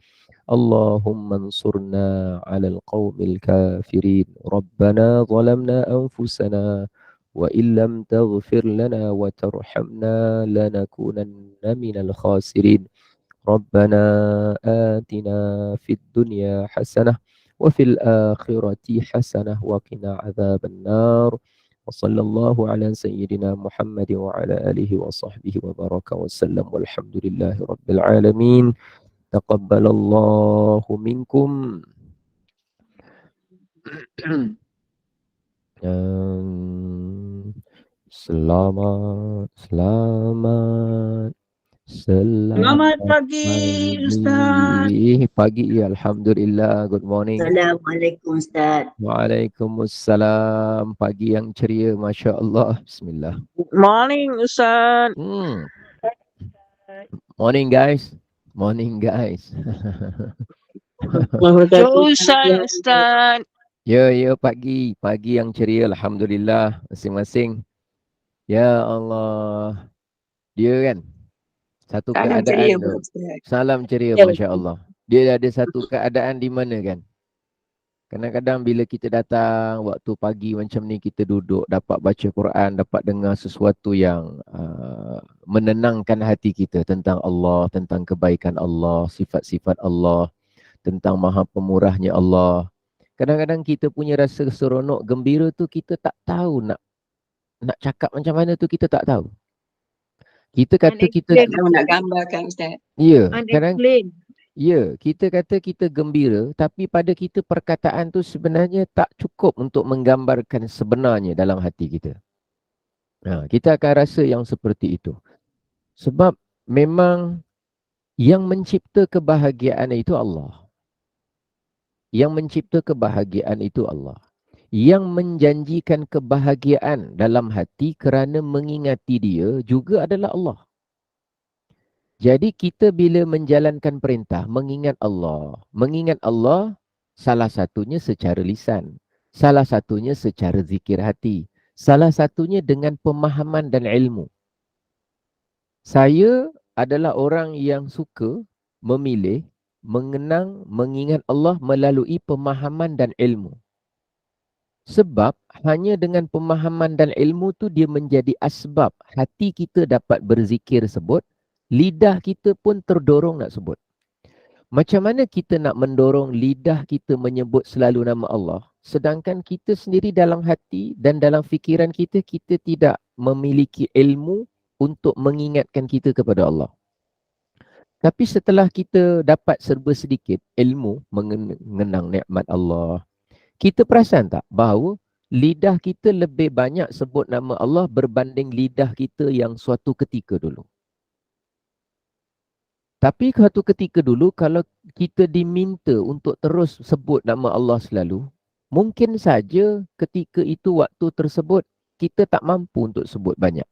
اللهم انصرنا على القوم الكافرين. ربنا ظلمنا أنفسنا وإن لم تغفر لنا وترحمنا لنكونن من الخاسرين. ربنا آتنا في الدنيا حسنة وفي الآخرة حسنة وقنا عذاب النار. وصلى الله على سيدنا محمد وعلى آله وصحبه وبارك وسلم والحمد لله رب العالمين. تقبل الله منكم. Selamat Selamat pagi, Ustaz. Pagi, alhamdulillah. Good morning. Assalamualaikum, Ustaz. Waalaikumsalam. Pagi yang ceria, Masya Allah. Bismillah. Good morning, Ustaz. Morning, guys. Morning, guys. Terusan, Ustaz. Ya, pagi. Pagi yang ceria, alhamdulillah. Masing-masing. Ya Allah. Dia kan satu Salam keadaan ceria, tu. Ustaz. Salam ceria, Ya, Masya Allah. Dia ada satu keadaan di mana kan? Kadang-kadang bila kita datang waktu pagi macam ni, kita duduk, dapat baca Quran, dapat dengar sesuatu yang menenangkan hati kita tentang Allah, tentang kebaikan Allah, sifat-sifat Allah, tentang maha pemurahnya Allah. Kadang-kadang kita punya rasa seronok, gembira tu kita tak tahu nak cakap macam mana tu, kita tak tahu. Kita kata kita tak tahu nak gambarkan, Ustaz. ya, kadang ya, kita kata kita gembira, tapi pada kita perkataan tu sebenarnya tak cukup untuk menggambarkan sebenarnya dalam hati kita. Kita akan rasa yang seperti itu. Sebab memang yang mencipta kebahagiaan itu Allah. Yang mencipta kebahagiaan itu Allah. Yang menjanjikan kebahagiaan dalam hati kerana mengingati dia juga adalah Allah. Jadi kita bila menjalankan perintah, mengingat Allah salah satunya secara lisan, salah satunya secara zikir hati, salah satunya dengan pemahaman dan ilmu. Saya adalah orang yang suka memilih, mengenang, mengingat Allah melalui pemahaman dan ilmu. Sebab hanya dengan pemahaman dan ilmu tu dia menjadi asbab hati kita dapat berzikir sebut, lidah kita pun terdorong nak sebut. Macam mana kita nak mendorong lidah kita menyebut selalu nama Allah? sedangkan kita sendiri dalam hati dan dalam fikiran kita, kita tidak memiliki ilmu untuk mengingatkan kita kepada Allah. Tapi setelah kita dapat serba sedikit ilmu mengenang nikmat Allah, kita perasan tak bahawa lidah kita lebih banyak sebut nama Allah berbanding lidah kita yang suatu ketika dulu. Tapi suatu ketika dulu kalau kita diminta untuk terus sebut nama Allah selalu, mungkin saja ketika itu waktu tersebut kita tak mampu untuk sebut banyak.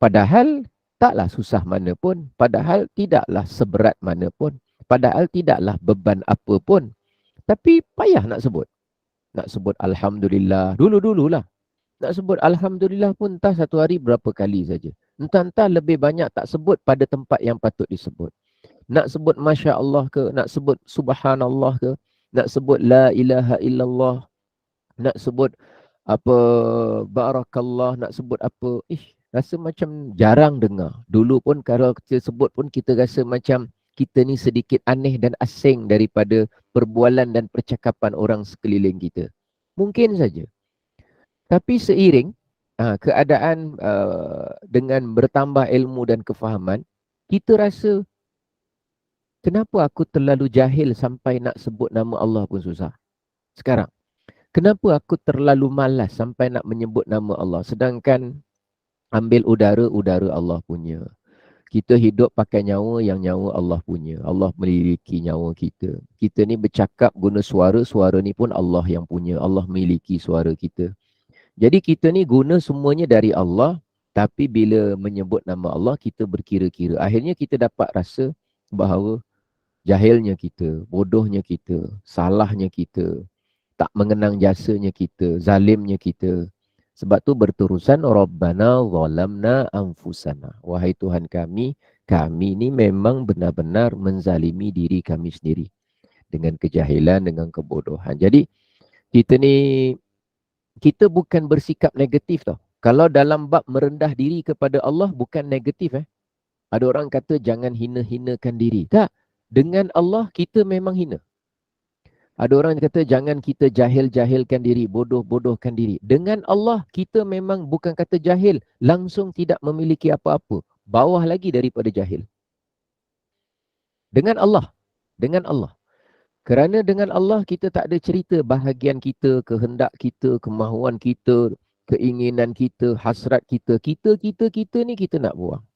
Padahal taklah susah mana pun, padahal tidaklah seberat mana pun, padahal tidaklah beban apa pun. Tapi payah nak sebut. Nak sebut Alhamdulillah, dulu-dululah. Nak sebut Alhamdulillah pun entah satu hari berapa kali saja. Entah-entah lebih banyak tak sebut pada tempat yang patut disebut. Nak sebut Masya Allah ke, nak sebut Subhanallah ke, nak sebut La ilaha illallah, nak sebut apa Barakallah, nak sebut apa, rasa macam jarang dengar. Dulu pun kalau kita sebut pun kita rasa macam kita ni sedikit aneh dan asing daripada perbualan dan percakapan orang sekeliling kita. Mungkin saja. Tapi seiring keadaan dengan bertambah ilmu dan kefahaman, kita rasa kenapa aku terlalu jahil sampai nak sebut nama Allah pun susah. Sekarang, kenapa aku terlalu malas sampai nak menyebut nama Allah, sedangkan ambil udara Allah punya. Kita hidup pakai nyawa yang nyawa Allah punya. Allah memiliki nyawa kita. Kita ni bercakap guna suara ni pun Allah yang punya. Allah memiliki suara kita. Jadi kita ni guna semuanya dari Allah, tapi bila menyebut nama Allah kita berkira-kira. Akhirnya kita dapat rasa bahawa jahilnya kita, bodohnya kita, salahnya kita, tak mengenang jasanya kita, zalimnya kita. Sebab tu berterusan Rabbana zalamna anfusana. Wahai Tuhan kami ni memang benar-benar menzalimi diri kami sendiri dengan kejahilan, dengan kebodohan. Jadi kita bukan bersikap negatif tau. Kalau dalam bab merendah diri kepada Allah bukan negatif. Ada orang kata jangan hina-hinakan diri. Tak, dengan Allah kita memang hina. Ada orang kata jangan kita jahil-jahilkan diri, bodoh-bodohkan diri. Dengan Allah kita memang bukan kata jahil, langsung tidak memiliki apa-apa. Bawah lagi daripada jahil. Dengan Allah. Kerana dengan Allah kita tak ada cerita bahagian kita, kehendak kita, kemahuan kita, keinginan kita, hasrat kita. Kita ni kita nak buang.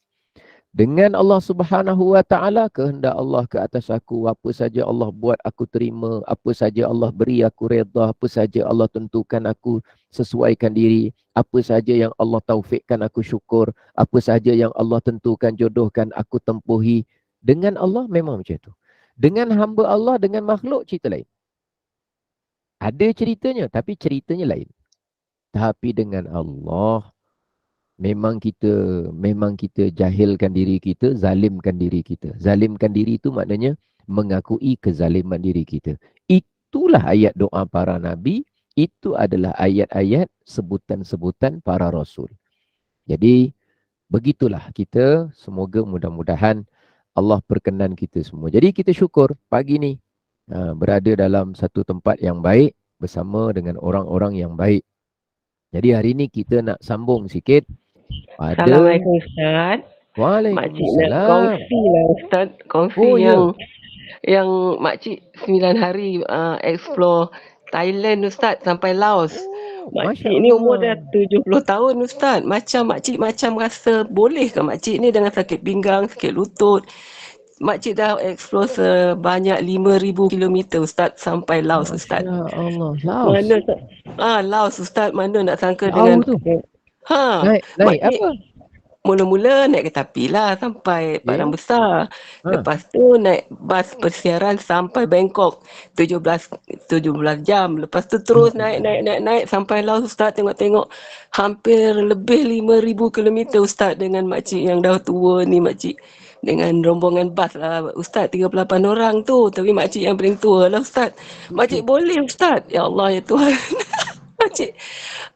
Dengan Allah Subhanahu Wa Taala, kehendak Allah ke atas aku, apa saja Allah buat aku terima, apa saja Allah beri aku redha, apa saja Allah tentukan aku sesuaikan diri, apa saja yang Allah taufikkan aku syukur, apa saja yang Allah tentukan jodohkan aku tempuhi. Dengan Allah memang macam tu. Dengan hamba Allah, dengan makhluk cerita lain. Ada ceritanya tapi ceritanya lain. Tapi dengan Allah memang kita jahilkan diri kita, zalimkan diri kita. Zalimkan diri itu maknanya mengakui kezaliman diri kita. Itulah ayat doa para nabi, itu adalah ayat-ayat sebutan-sebutan para rasul. Jadi begitulah kita, semoga mudah-mudahan Allah perkenan kita semua. Jadi kita syukur pagi ni berada dalam satu tempat yang baik bersama dengan orang-orang yang baik. Jadi hari ni kita nak sambung sikit. Assalamualaikum Ustaz. Makcik nak kongsi lah Ustaz. Yang makcik 9 hari explore Thailand Ustaz sampai Laos. Makcik ni umur dah 70 tahun Ustaz. Macam makcik rasa boleh ke makcik ni dengan sakit pinggang, sakit lutut. Makcik dah explore sebanyak 5,000 km Ustaz sampai Laos Ustaz. Ya Allah, Laos. Laos Ustaz, mana nak sangka Laos dengan tu. Naik apa? Mula-mula naik kereta api lah sampai Padang Besar. Lepas tu naik bas persiaran sampai Bangkok 17 jam. Lepas tu terus naik sampai Laos Ustaz, tengok-tengok hampir lebih 5,000 km Ustaz dengan makcik yang dah tua ni makcik. Dengan rombongan bas lah Ustaz, 38 orang tu. Tapi makcik yang paling tua lah Ustaz. Makcik boleh Ustaz. Ya Allah ya Tuhan.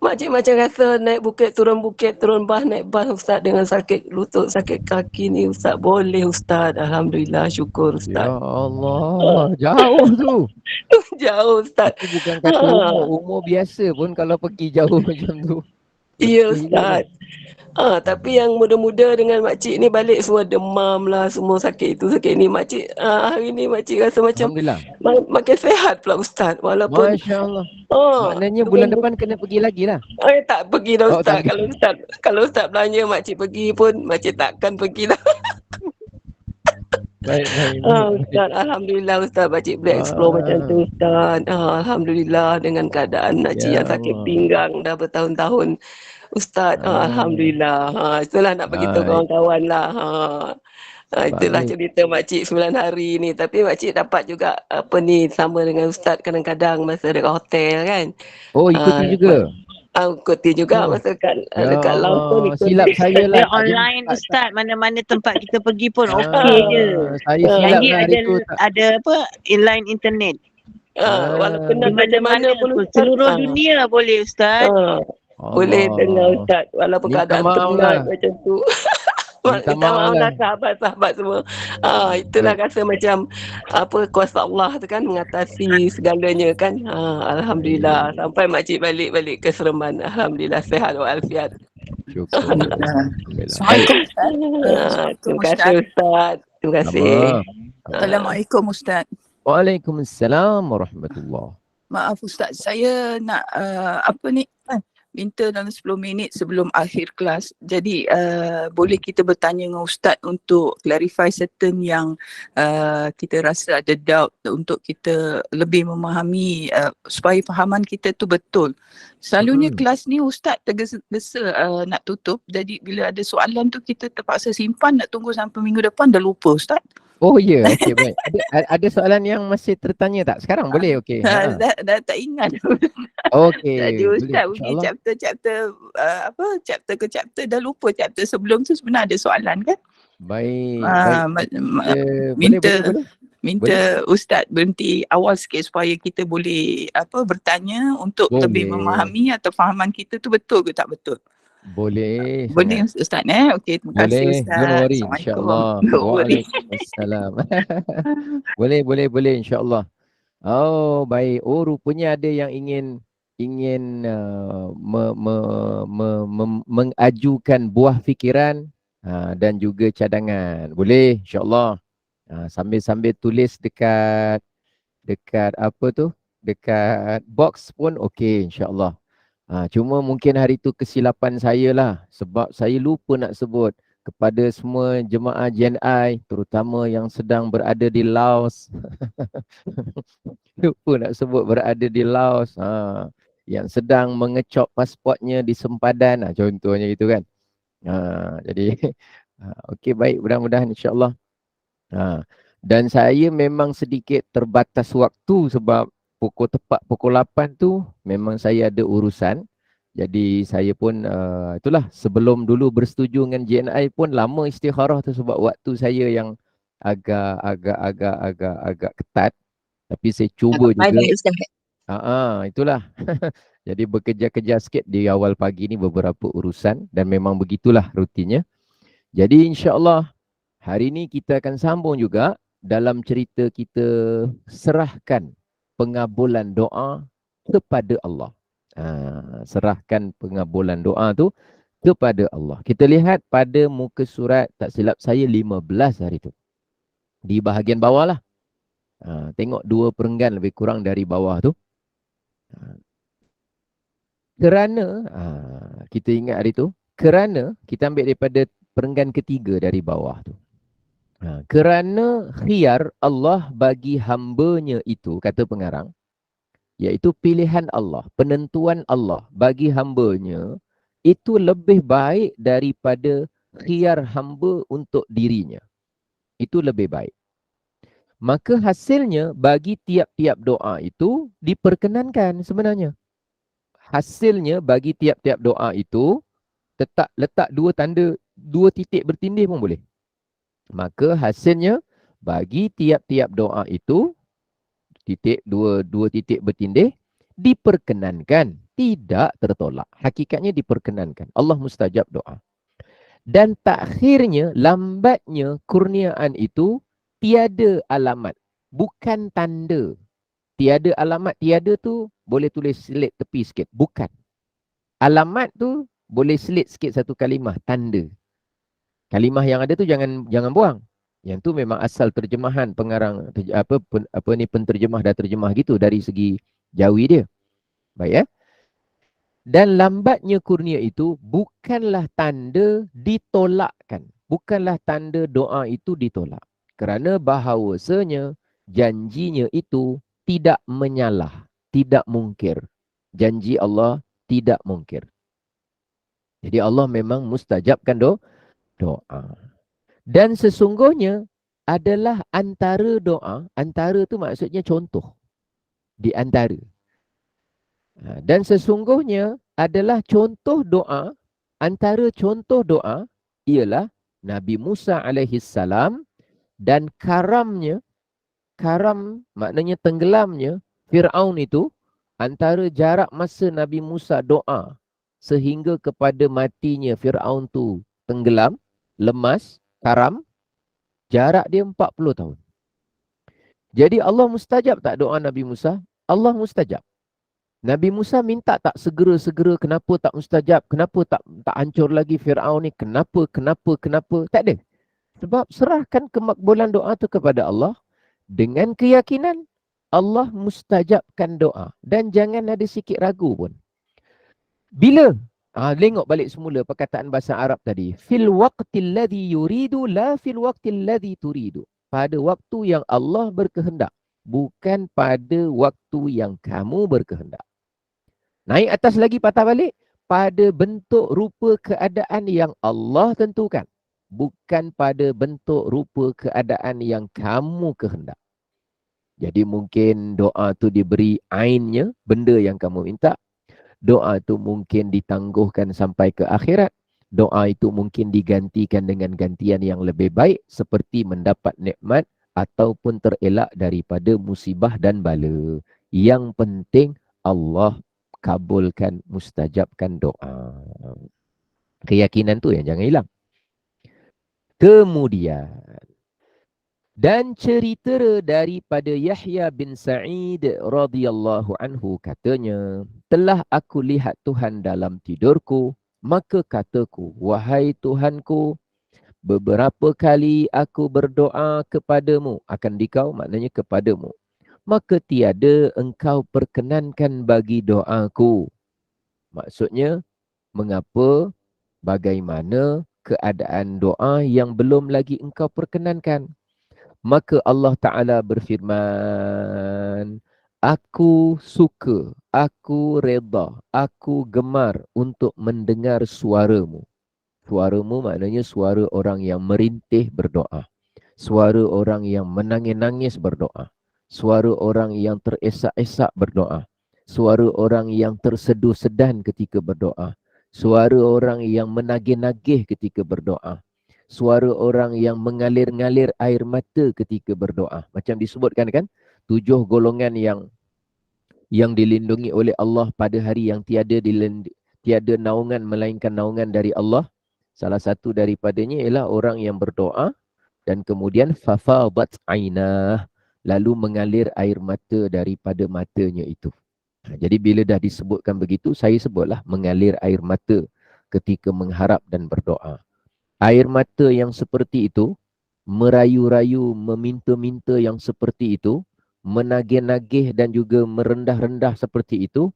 makcik macam rasa naik bukit, turun bas, naik bas Ustaz dengan sakit lutut, sakit kaki ni Ustaz. Boleh Ustaz. Alhamdulillah, syukur Ustaz. Ya Allah, jauh tu. Jauh Ustaz. Itu bukan kata umur biasa pun kalau pergi jauh macam tu. Ya Ustaz. Tapi yang muda-muda dengan makcik ni balik semua demam lah, semua sakit itu sakit ni. Makcik hari ni makcik rasa macam Alhamdulillah. makin sehat pula Ustaz. Walaupun Masya Allah. Maknanya bulan depan kena pergi lagi lah. tak pergi dah Ustaz. tak Kalau Ustaz belanja makcik pergi pun makcik takkan pergi dah. Baik. Ustaz, Alhamdulillah Ustaz, makcik boleh explore macam tu Ustaz. Alhamdulillah dengan keadaan makcik yang sakit pinggang dah bertahun-tahun. Ustaz, Alhamdulillah. Itulah nak beritahu kawan-kawan lah. Itulah cerita makcik 9 hari ni. Tapi makcik dapat juga sama dengan Ustaz kadang-kadang masa dekat hotel kan. Oh, ikuti juga? Ikuti juga masa dekat laut tu. Silap saya lah. Online Ustaz, mana-mana tempat kita pergi pun okey je. Saya silap Lagi ada inline internet. Walaupun Di mana-mana pun seluruh dunia boleh Ustaz. Boleh dengar Ustaz walaupun keadaan penat macam tu. Minta maaf lah sahabat-sahabat semua. Itulah rasa macam kuasa Allah tu kan mengatasi segalanya kan. Alhamdulillah sampai makcik balik ke Seremban. Alhamdulillah sehat walafiat. Syukur. Assalamualaikum Ustaz. Terima kasih Ustaz. Terima kasih. Assalamualaikum Ustaz. Waalaikumsalam warahmatullahi. Maaf Ustaz, saya nak minta dalam 10 minit sebelum akhir kelas. Jadi boleh kita bertanya dengan Ustaz untuk clarify certain yang kita rasa ada doubt untuk kita lebih memahami supaya fahaman kita tu betul. Selalunya kelas ni Ustaz tergesa-gesa nak tutup. Jadi bila ada soalan tu kita terpaksa simpan, nak tunggu sampai minggu depan dah lupa Ustaz. Oh ya, okey baik. Ada soalan yang masih tertanya tak? Sekarang boleh okey. Dah tak ingat. Okey. Jadi Ustaz pergi chapter ke chapter dah lupa chapter sebelum tu sebenarnya ada soalan kan? Baik. Minta Ustaz berhenti awal sikit supaya kita boleh bertanya untuk lebih memahami atau fahaman kita tu betul ke tak betul. Boleh Ustaz okey, terima kasih Ustaz. Don't worry, insyaAllah. Waalaikumsalam. boleh insyaAllah. Oh baik. Oh rupanya ada yang ingin mengajukan buah fikiran dan juga cadangan. Boleh insyaAllah. Sambil tulis dekat dekat box pun okey insyaAllah. Cuma mungkin hari tu kesilapan saya lah sebab saya lupa nak sebut kepada semua jemaah JNI terutama yang sedang berada di Laos. Lupa nak sebut berada di Laos. Yang sedang mengecop pasportnya di sempadan contohnya gitu kan. Jadi okey baik, mudah-mudahan insya-Allah. Dan saya memang sedikit terbatas waktu sebab tepat pukul 8 tu memang saya ada urusan. Jadi saya pun itulah sebelum dulu bersetuju dengan JNI pun lama istikharah tu sebab waktu saya yang agak ketat. Tapi saya cuba juga. Itulah. Jadi bekerja-kerja sikit di awal pagi ni beberapa urusan dan memang begitulah rutinnya. Jadi insya-Allah hari ni kita akan sambung juga dalam cerita kita serahkan pengabulan doa kepada Allah. Serahkan pengabulan doa tu kepada Allah. Kita lihat pada muka surat tak silap saya 15 hari tu. Di bahagian bawah lah. Tengok 2 perenggan lebih kurang dari bawah tu. Kerana kita ingat hari tu, kerana kita ambil daripada perenggan ketiga dari bawah tu. Kerana khiyar Allah bagi hambanya itu, kata pengarang, iaitu pilihan Allah, penentuan Allah bagi hambanya itu lebih baik daripada khiyar hamba untuk dirinya. Itu lebih baik. Maka hasilnya bagi tiap-tiap doa itu diperkenankan sebenarnya. Hasilnya bagi tiap-tiap doa itu letak 2 tanda, 2 titik bertindih pun boleh. Maka hasilnya bagi tiap-tiap doa itu dua titik bertindih diperkenankan tidak tertolak. Hakikatnya diperkenankan. Allah mustajab doa. Dan takhirnya, lambatnya kurniaan itu tiada alamat. Bukan tanda. Tiada alamat, tiada tu boleh tulis selit tepi sikit. Bukan. Alamat tu boleh selit sikit satu kalimah, tanda. Kalimah yang ada tu jangan buang. Yang tu memang asal terjemahan pengarang penterjemah dah terjemah gitu dari segi jawi dia. Baik ya. Dan lambatnya kurnia itu bukanlah tanda ditolakkan. Bukanlah tanda doa itu ditolak. Kerana bahawasanya janjinya itu tidak menyalah, tidak mungkir. Janji Allah tidak mungkir. Jadi Allah memang mustajabkan doa. Dan sesungguhnya adalah antara doa, antara tu maksudnya contoh. Di antara. Dan sesungguhnya adalah contoh doa, antara contoh doa ialah Nabi Musa alaihissalam dan karamnya, karam maknanya tenggelamnya Fir'aun itu, antara jarak masa Nabi Musa doa sehingga kepada matinya Fir'aun tu tenggelam, lemas, karam, jarak dia 40 tahun. Jadi Allah mustajab tak doa Nabi Musa? Allah mustajab. Nabi Musa minta tak segera-segera, kenapa tak mustajab? Kenapa tak hancur lagi Fir'aun ni? Kenapa? Tak ada. Sebab serahkan kemakbulan doa tu kepada Allah dengan keyakinan Allah mustajabkan doa. Dan jangan ada sikit ragu pun. Bila? Tengok balik semula perkataan bahasa Arab tadi. Fil waqtil ladhi yuridu la fil waqtil ladhi turidu. Pada waktu yang Allah berkehendak. Bukan pada waktu yang kamu berkehendak. Naik atas lagi patah balik. Pada bentuk rupa keadaan yang Allah tentukan. Bukan pada bentuk rupa keadaan yang kamu kehendak. Jadi mungkin doa tu diberi ainnya, benda yang kamu minta. Doa tu mungkin ditangguhkan sampai ke akhirat. Doa itu mungkin digantikan dengan gantian yang lebih baik. Seperti mendapat nikmat ataupun terelak daripada musibah dan bala. Yang penting Allah kabulkan, mustajabkan doa. Keyakinan tu yang jangan hilang. Kemudian, dan cerita daripada Yahya bin Sa'id radhiyallahu anhu katanya, telah aku lihat Tuhan dalam tidurku, maka kataku, wahai Tuhanku, beberapa kali aku berdoa kepadamu, akan dikau maknanya kepadamu, maka tiada engkau perkenankan bagi doaku. Maksudnya, mengapa, bagaimana keadaan doa yang belum lagi engkau perkenankan. Maka Allah Ta'ala berfirman, aku suka, aku reda, aku gemar untuk mendengar suaramu. Suaramu maknanya suara orang yang merintih berdoa. Suara orang yang menangis-nangis berdoa. Suara orang yang teresak-esak berdoa. Suara orang yang terseduh sedan ketika berdoa. Suara orang yang menagih-nagih ketika berdoa. Suara orang yang mengalir-ngalir air mata ketika berdoa. Macam disebutkan kan, 7 golongan yang dilindungi oleh Allah pada hari yang tiada naungan melainkan naungan dari Allah. Salah satu daripadanya ialah orang yang berdoa dan kemudian fafadat ainah, lalu mengalir air mata daripada matanya itu. Jadi bila dah disebutkan begitu, saya sebutlah mengalir air mata ketika mengharap dan berdoa. Air mata yang seperti itu, merayu-rayu, meminta-minta yang seperti itu, menagih-nagih dan juga merendah-rendah seperti itu,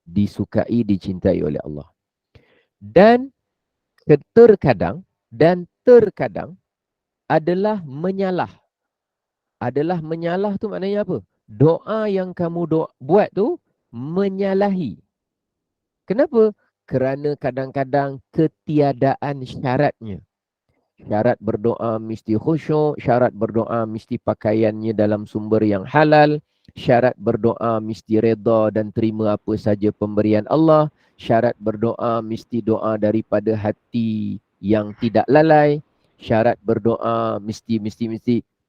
disukai, dicintai oleh Allah. Dan terkadang adalah menyalah. Adalah menyalah tu maknanya apa? Doa yang kamu buat tu menyalahi. Kenapa? Kerana kadang-kadang ketiadaan syaratnya. Syarat berdoa mesti khusyuk, syarat berdoa mesti pakaiannya dalam sumber yang halal, syarat berdoa mesti reda dan terima apa saja pemberian Allah, syarat berdoa mesti doa daripada hati yang tidak lalai, syarat berdoa mesti.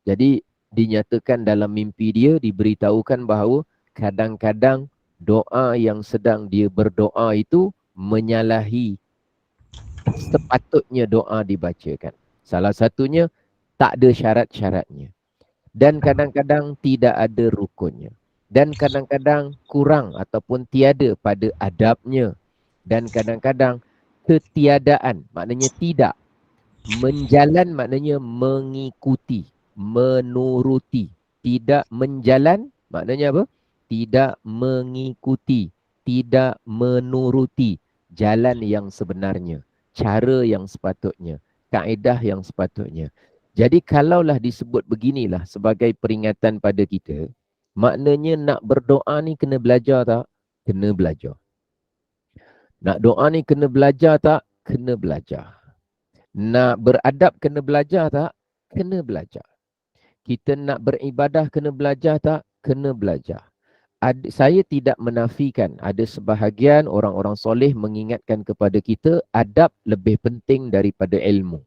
Jadi dinyatakan dalam mimpi dia, diberitahukan bahawa kadang-kadang doa yang sedang dia berdoa itu menyalahi sepatutnya doa dibacakan. Salah satunya tak ada syarat-syaratnya. Dan kadang-kadang tidak ada rukunnya. Dan kadang-kadang kurang ataupun tiada pada adabnya. Dan kadang-kadang ketiadaan, maknanya tidak. Menjalan maknanya mengikuti, menuruti. Tidak menjalan maknanya apa? Tidak mengikuti, tidak menuruti jalan yang sebenarnya, cara yang sepatutnya, kaedah yang sepatutnya. Jadi kalaulah disebut beginilah sebagai peringatan pada kita, maknanya nak berdoa ni kena belajar tak? Kena belajar. Nak doa ni kena belajar tak? Kena belajar. Nak beradab kena belajar tak? Kena belajar. Kita nak beribadah kena belajar tak? Kena belajar. Saya tidak menafikan ada sebahagian orang-orang soleh mengingatkan kepada kita adab lebih penting daripada ilmu.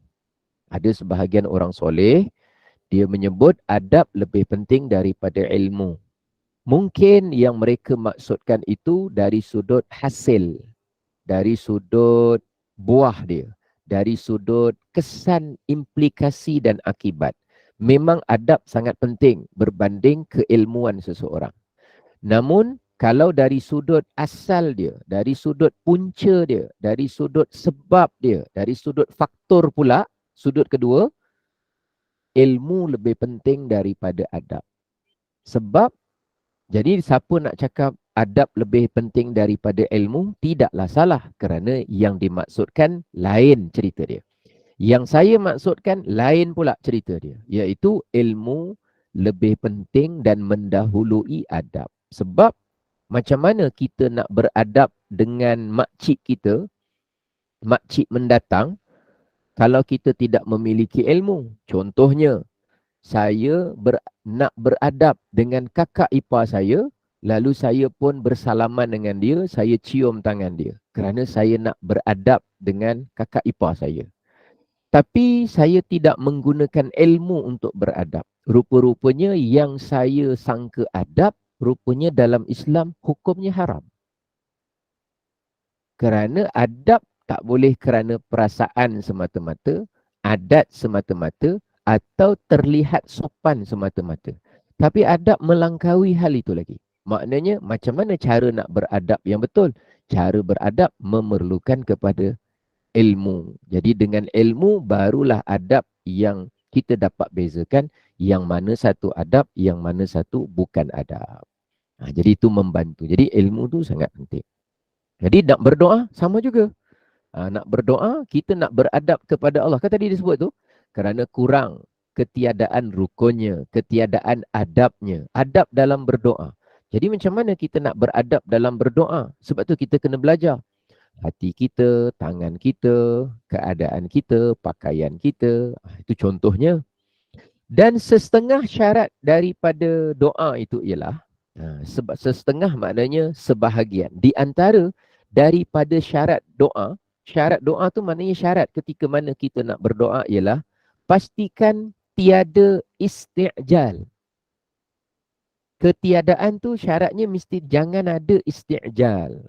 Ada sebahagian orang soleh, dia menyebut adab lebih penting daripada ilmu. Mungkin yang mereka maksudkan itu dari sudut hasil, dari sudut buah dia, dari sudut kesan, implikasi dan akibat. Memang adab sangat penting berbanding keilmuan seseorang. Namun kalau dari sudut asal dia, dari sudut punca dia, dari sudut sebab dia, dari sudut faktor pula, sudut kedua, ilmu lebih penting daripada adab. Sebab, jadi siapa nak cakap adab lebih penting daripada ilmu, tidaklah salah kerana yang dimaksudkan lain cerita dia. Yang saya maksudkan lain pula cerita dia, iaitu ilmu lebih penting dan mendahului adab. Sebab macam mana kita nak beradab dengan makcik kita, makcik mendatang, kalau kita tidak memiliki ilmu? Contohnya, saya nak beradab dengan kakak ipar saya, lalu saya pun bersalaman dengan dia, saya cium tangan dia. Kerana saya nak beradab dengan kakak ipar saya. Tapi saya tidak menggunakan ilmu untuk beradab. Rupa-rupanya yang saya sangka adab, rupanya dalam Islam hukumnya haram. Kerana adab tak boleh kerana perasaan semata-mata, adat semata-mata, atau terlihat sopan semata-mata. Tapi adab melangkaui hal itu lagi. Maknanya macam mana cara nak beradab yang betul? Cara beradab memerlukan kepada ilmu. Jadi dengan ilmu barulah adab yang kita dapat bezakan yang mana satu adab, yang mana satu bukan adab. Jadi itu membantu. Jadi ilmu tu sangat penting. Jadi nak berdoa sama juga. Nak berdoa, kita nak beradab kepada Allah. Kan tadi disebut tu, kerana kurang ketiadaan rukunnya, ketiadaan adabnya. Adab dalam berdoa. Jadi macam mana kita nak beradab dalam berdoa? Sebab tu kita kena belajar. Hati kita, tangan kita, keadaan kita, pakaian kita. Itu contohnya. Dan setengah syarat daripada doa itu ialah, sebab setengah maknanya sebahagian. Di antara daripada syarat doa tu maknanya syarat ketika mana kita nak berdoa ialah pastikan tiada isti'jal. Ketiadaan tu syaratnya mesti jangan ada isti'jal.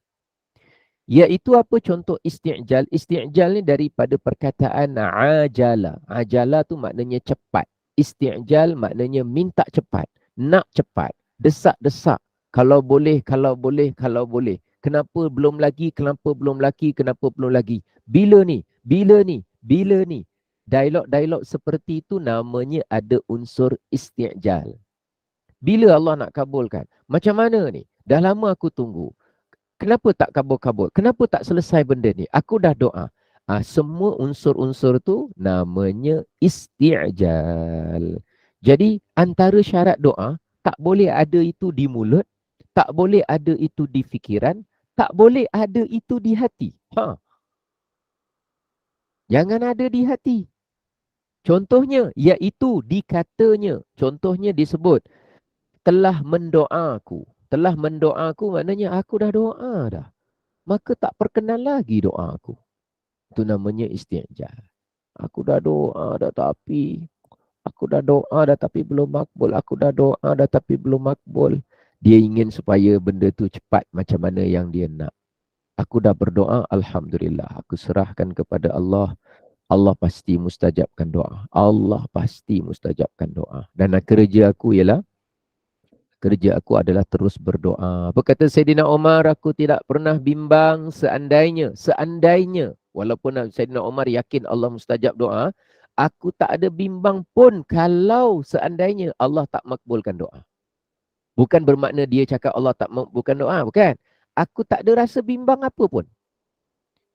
Iaitu apa contoh isti'jal? Isti'jal ni daripada perkataan ajala. Ajala tu maknanya cepat. Isti'jal maknanya minta cepat, nak cepat, desak-desak. Kalau boleh, kalau boleh, kalau boleh. Kenapa belum lagi, kenapa belum lagi, kenapa belum lagi. Bila ni, bila ni, bila ni. Dialog-dialog seperti itu namanya ada unsur isti'jal. Bila Allah nak kabulkan? Macam mana ni? Dah lama aku tunggu. Kenapa tak kabul-kabul? Kenapa tak selesai benda ni? Aku dah doa. Semua unsur-unsur tu namanya isti'jal. Jadi antara syarat doa, tak boleh ada itu di mulut, tak boleh ada itu di fikiran, tak boleh ada itu di hati. Jangan ada di hati. Contohnya, iaitu dikatanya. Contohnya disebut, telah mendoaku. Telah mendoaku maknanya aku dah doa dah. Maka tak perkenan lagi doaku. Itu namanya isti'jal. Aku dah doa dah tapi belum makbul. Aku dah doa dah tapi belum makbul. Dia ingin supaya benda tu cepat macam mana yang dia nak. Aku dah berdoa, Alhamdulillah. Aku serahkan kepada Allah. Allah pasti mustajabkan doa. Allah pasti mustajabkan doa. Dan kerja aku adalah terus berdoa. Apa kata Sayyidina Umar, aku tidak pernah bimbang seandainya, walaupun Sayyidina Umar yakin Allah mustajab doa, aku tak ada bimbang pun kalau seandainya Allah tak makbulkan doa. Bukan bermakna dia cakap Allah tak makbulkan doa, bukan. Aku tak ada rasa bimbang apa pun.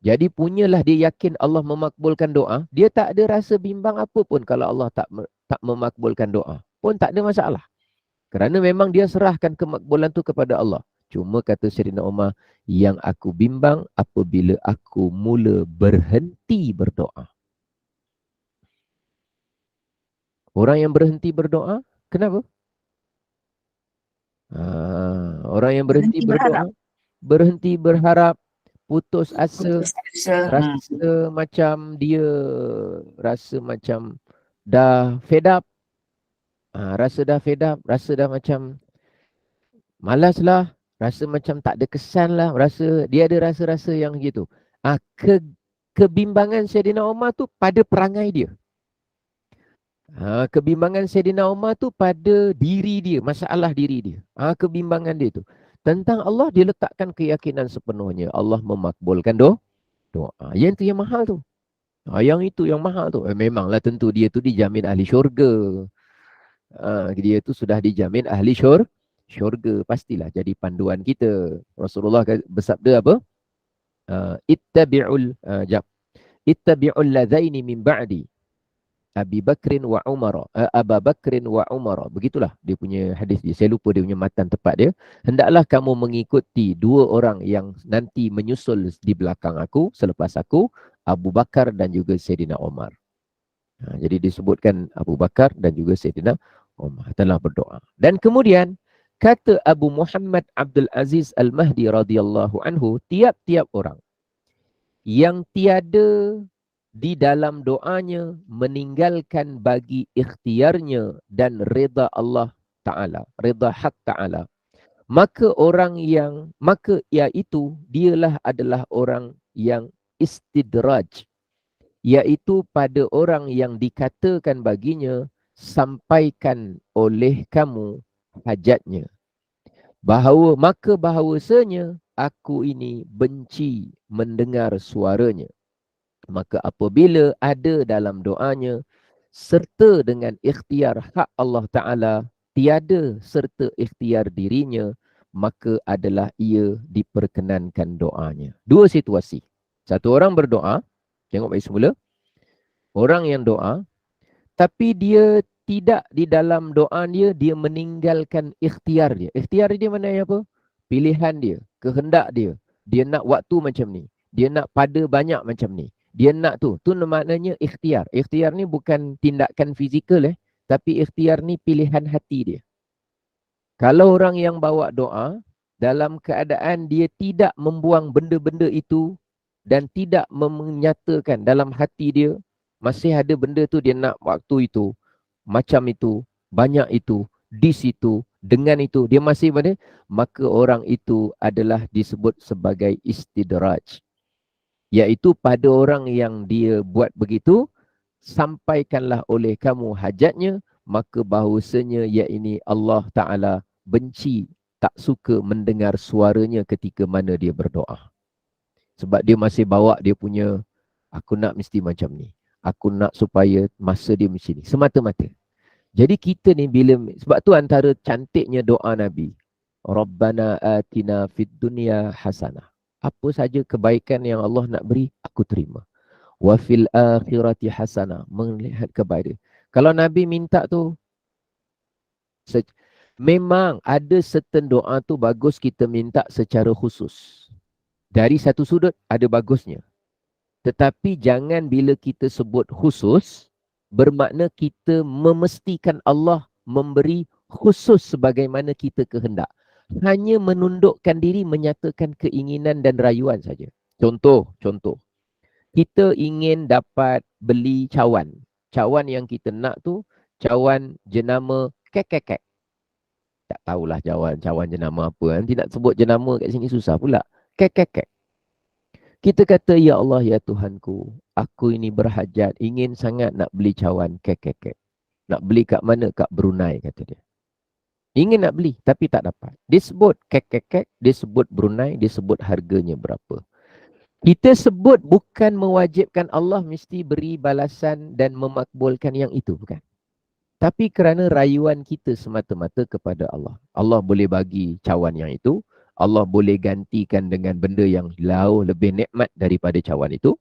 Jadi punyalah dia yakin Allah memakbulkan doa, dia tak ada rasa bimbang apa pun kalau Allah tak memakbulkan doa. Pun tak ada masalah. Kerana memang dia serahkan kemakbulan tu kepada Allah. Cuma kata Sayyidina Umar, yang aku bimbang apabila aku mula berhenti berdoa. Orang yang berhenti berdoa, kenapa? Orang yang berhenti berdoa, berhenti berharap, putus asa, rasa macam dia, rasa macam dah fed up. Rasa dah fed up, rasa dah macam malas lah, rasa macam tak ada kesan lah, rasa dia ada rasa-rasa yang gitu. Kebimbangan Sayyidina Umar tu pada perangai dia. Kebimbangan Sayyidina Umar tu pada diri dia, masalah diri dia. Kebimbangan dia tu. Tentang Allah dia letakkan keyakinan sepenuhnya. Allah memakbulkan doa. Yang tu yang mahal tu. Yang itu yang mahal tu. Memanglah tentu dia tu dijamin ahli syurga. Dia tu sudah dijamin ahli syurga. Pastilah jadi panduan kita. Rasulullah bersabda apa? Ittabi'ul ladzaini min ba'di Abi Bakrin wa Umar. Aba Bakrin wa Umar. Begitulah dia punya hadis dia. Saya lupa dia punya matan tepat dia. Hendaklah kamu mengikuti dua orang yang nanti menyusul di belakang aku, selepas aku, Abu Bakar dan juga Sayyidina Umar. Jadi disebutkan Abu Bakar dan juga Sayyidina Umar telah berdoa. Dan kemudian kata Abu Muhammad Abdul Aziz Al-Mahdi radhiyallahu anhu, tiap-tiap orang yang tiada di dalam doanya meninggalkan bagi ikhtiarnya dan reda Allah Ta'ala, reda hak Ta'ala, maka iaitu dialah adalah orang yang istidraj, iaitu pada orang yang dikatakan baginya, sampaikan oleh kamu hajatnya. Maka bahawasanya aku ini benci mendengar suaranya. Maka apabila ada dalam doanya serta dengan ikhtiar hak Allah Ta'ala, tiada serta ikhtiar dirinya, maka adalah ia diperkenankan doanya. Dua situasi. Satu orang berdoa, tengok baik semula, orang yang doa, tapi dia tidak di dalam doa dia meninggalkan ikhtiar dia. Ikhtiar dia mana apa? Pilihan dia, kehendak dia. Dia nak waktu macam ni. Dia nak pada banyak macam ni. Dia nak tu maknanya ikhtiar. Ikhtiar ni bukan tindakan fizikal tapi ikhtiar ni pilihan hati dia. Kalau orang yang bawa doa dalam keadaan dia tidak membuang benda-benda itu dan tidak menyatakan dalam hati dia masih ada benda tu dia nak waktu itu, macam itu, banyak itu, di situ, dengan itu, dia masih pada, maka orang itu adalah disebut sebagai istidraj. Iaitu pada orang yang dia buat begitu, sampaikanlah oleh kamu hajatnya, maka bahawasanya iaitu Allah Ta'ala benci, tak suka mendengar suaranya ketika mana dia berdoa. Sebab dia masih bawa dia punya, aku nak mesti macam ni. Aku nak supaya masa dia mesti ni. Semata-mata. Jadi kita ni bila, sebab tu antara cantiknya doa Nabi. Rabbana atina fid dunya hasanah. Apa saja kebaikan yang Allah nak beri, aku terima. Wa fil akhirati hasanah. Melihat kebaikan. Kalau Nabi minta tu, memang ada certain doa tu bagus kita minta secara khusus. Dari satu sudut ada bagusnya. Tetapi jangan bila kita sebut khusus, bermakna kita memestikan Allah memberi khusus sebagaimana kita kehendak. Hanya menundukkan diri, menyatakan keinginan dan rayuan saja. Contoh. Kita ingin dapat beli cawan. Cawan yang kita nak tu, cawan jenama kek-kek-kek. tak tahulah cawan jenama apa. Nanti nak sebut jenama kat sini susah pula. Kek. Kita kata, ya Allah, ya Tuhanku, aku ini berhajat, ingin sangat nak beli cawan. Kek. Nak beli kat mana? Kat Brunei, kata dia. Ingin nak beli, tapi tak dapat. Dia sebut kek, dia sebut Brunei, dia sebut harganya berapa. Kita sebut bukan mewajibkan Allah mesti beri balasan dan memakbulkan yang itu, bukan. Tapi kerana rayuan kita semata-mata kepada Allah. Allah boleh bagi cawan yang itu. Allah boleh gantikan dengan benda yang jauh lebih nikmat daripada cawan itu.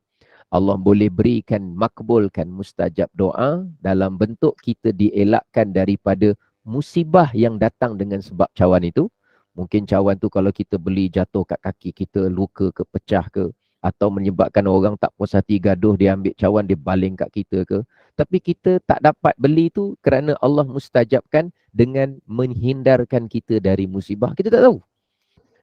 Allah boleh berikan, makbulkan mustajab doa dalam bentuk kita dielakkan daripada musibah yang datang dengan sebab cawan itu. Mungkin cawan tu kalau kita beli jatuh kat kaki kita, luka ke, pecah ke, atau menyebabkan orang tak puas hati gaduh, dia ambil cawan, dia baling kat kita ke. Tapi kita tak dapat beli tu kerana Allah mustajabkan dengan menghindarkan kita dari musibah. Kita tak tahu.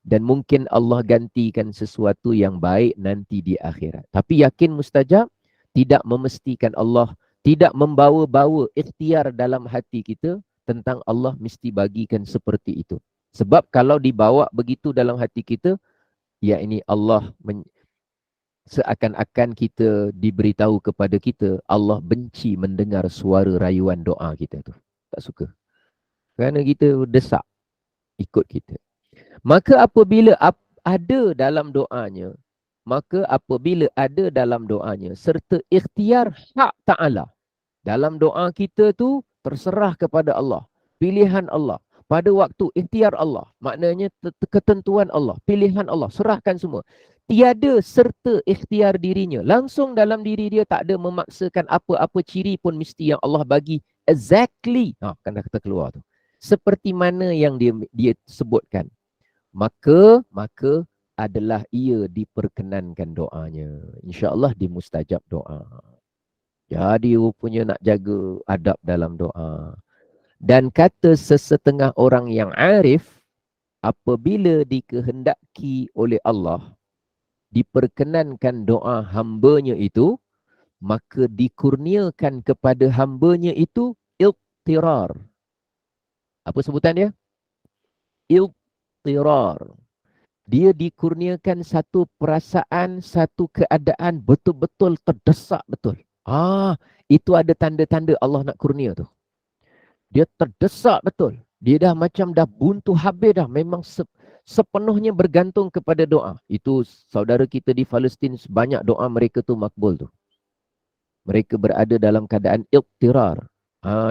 Dan mungkin Allah gantikan sesuatu yang baik nanti di akhirat. Tapi yakin mustajab, tidak memestikan Allah, tidak membawa-bawa ikhtiar dalam hati kita tentang Allah mesti bagikan seperti itu. Sebab kalau dibawa begitu dalam hati kita, ya ini Allah seakan-akan kita diberitahu kepada kita, Allah benci mendengar suara rayuan doa kita tu. Tak suka. Kerana kita desak ikut kita. Maka apabila ada dalam doanya, serta ikhtiar hak Ta'ala. Dalam doa kita tu terserah kepada Allah. Pilihan Allah. Pada waktu ikhtiar Allah. Maknanya ketentuan Allah. Pilihan Allah. Serahkan semua. Tiada serta ikhtiar dirinya. Langsung dalam diri dia tak ada memaksakan apa-apa ciri pun mesti yang Allah bagi. Exactly. Kan dah kata keluar tu. Seperti mana yang dia sebutkan. Maka adalah ia diperkenankan doanya. InsyaAllah dimustajab doa. Jadi rupanya nak jaga adab dalam doa. Dan kata sesetengah orang yang arif, apabila dikehendaki oleh Allah, diperkenankan doa hambanya itu, maka dikurniakan kepada hambanya itu iltirar. Apa sebutan dia? Iltirar. Dia dikurniakan satu perasaan, satu keadaan betul-betul terdesak betul. Itu ada tanda-tanda Allah nak kurnia tu. Dia terdesak betul. Dia dah macam dah buntu habis dah. Memang sepenuhnya bergantung kepada doa. Itu saudara kita di Palestin, banyak doa mereka tu makbul tu. Mereka berada dalam keadaan iqtirar.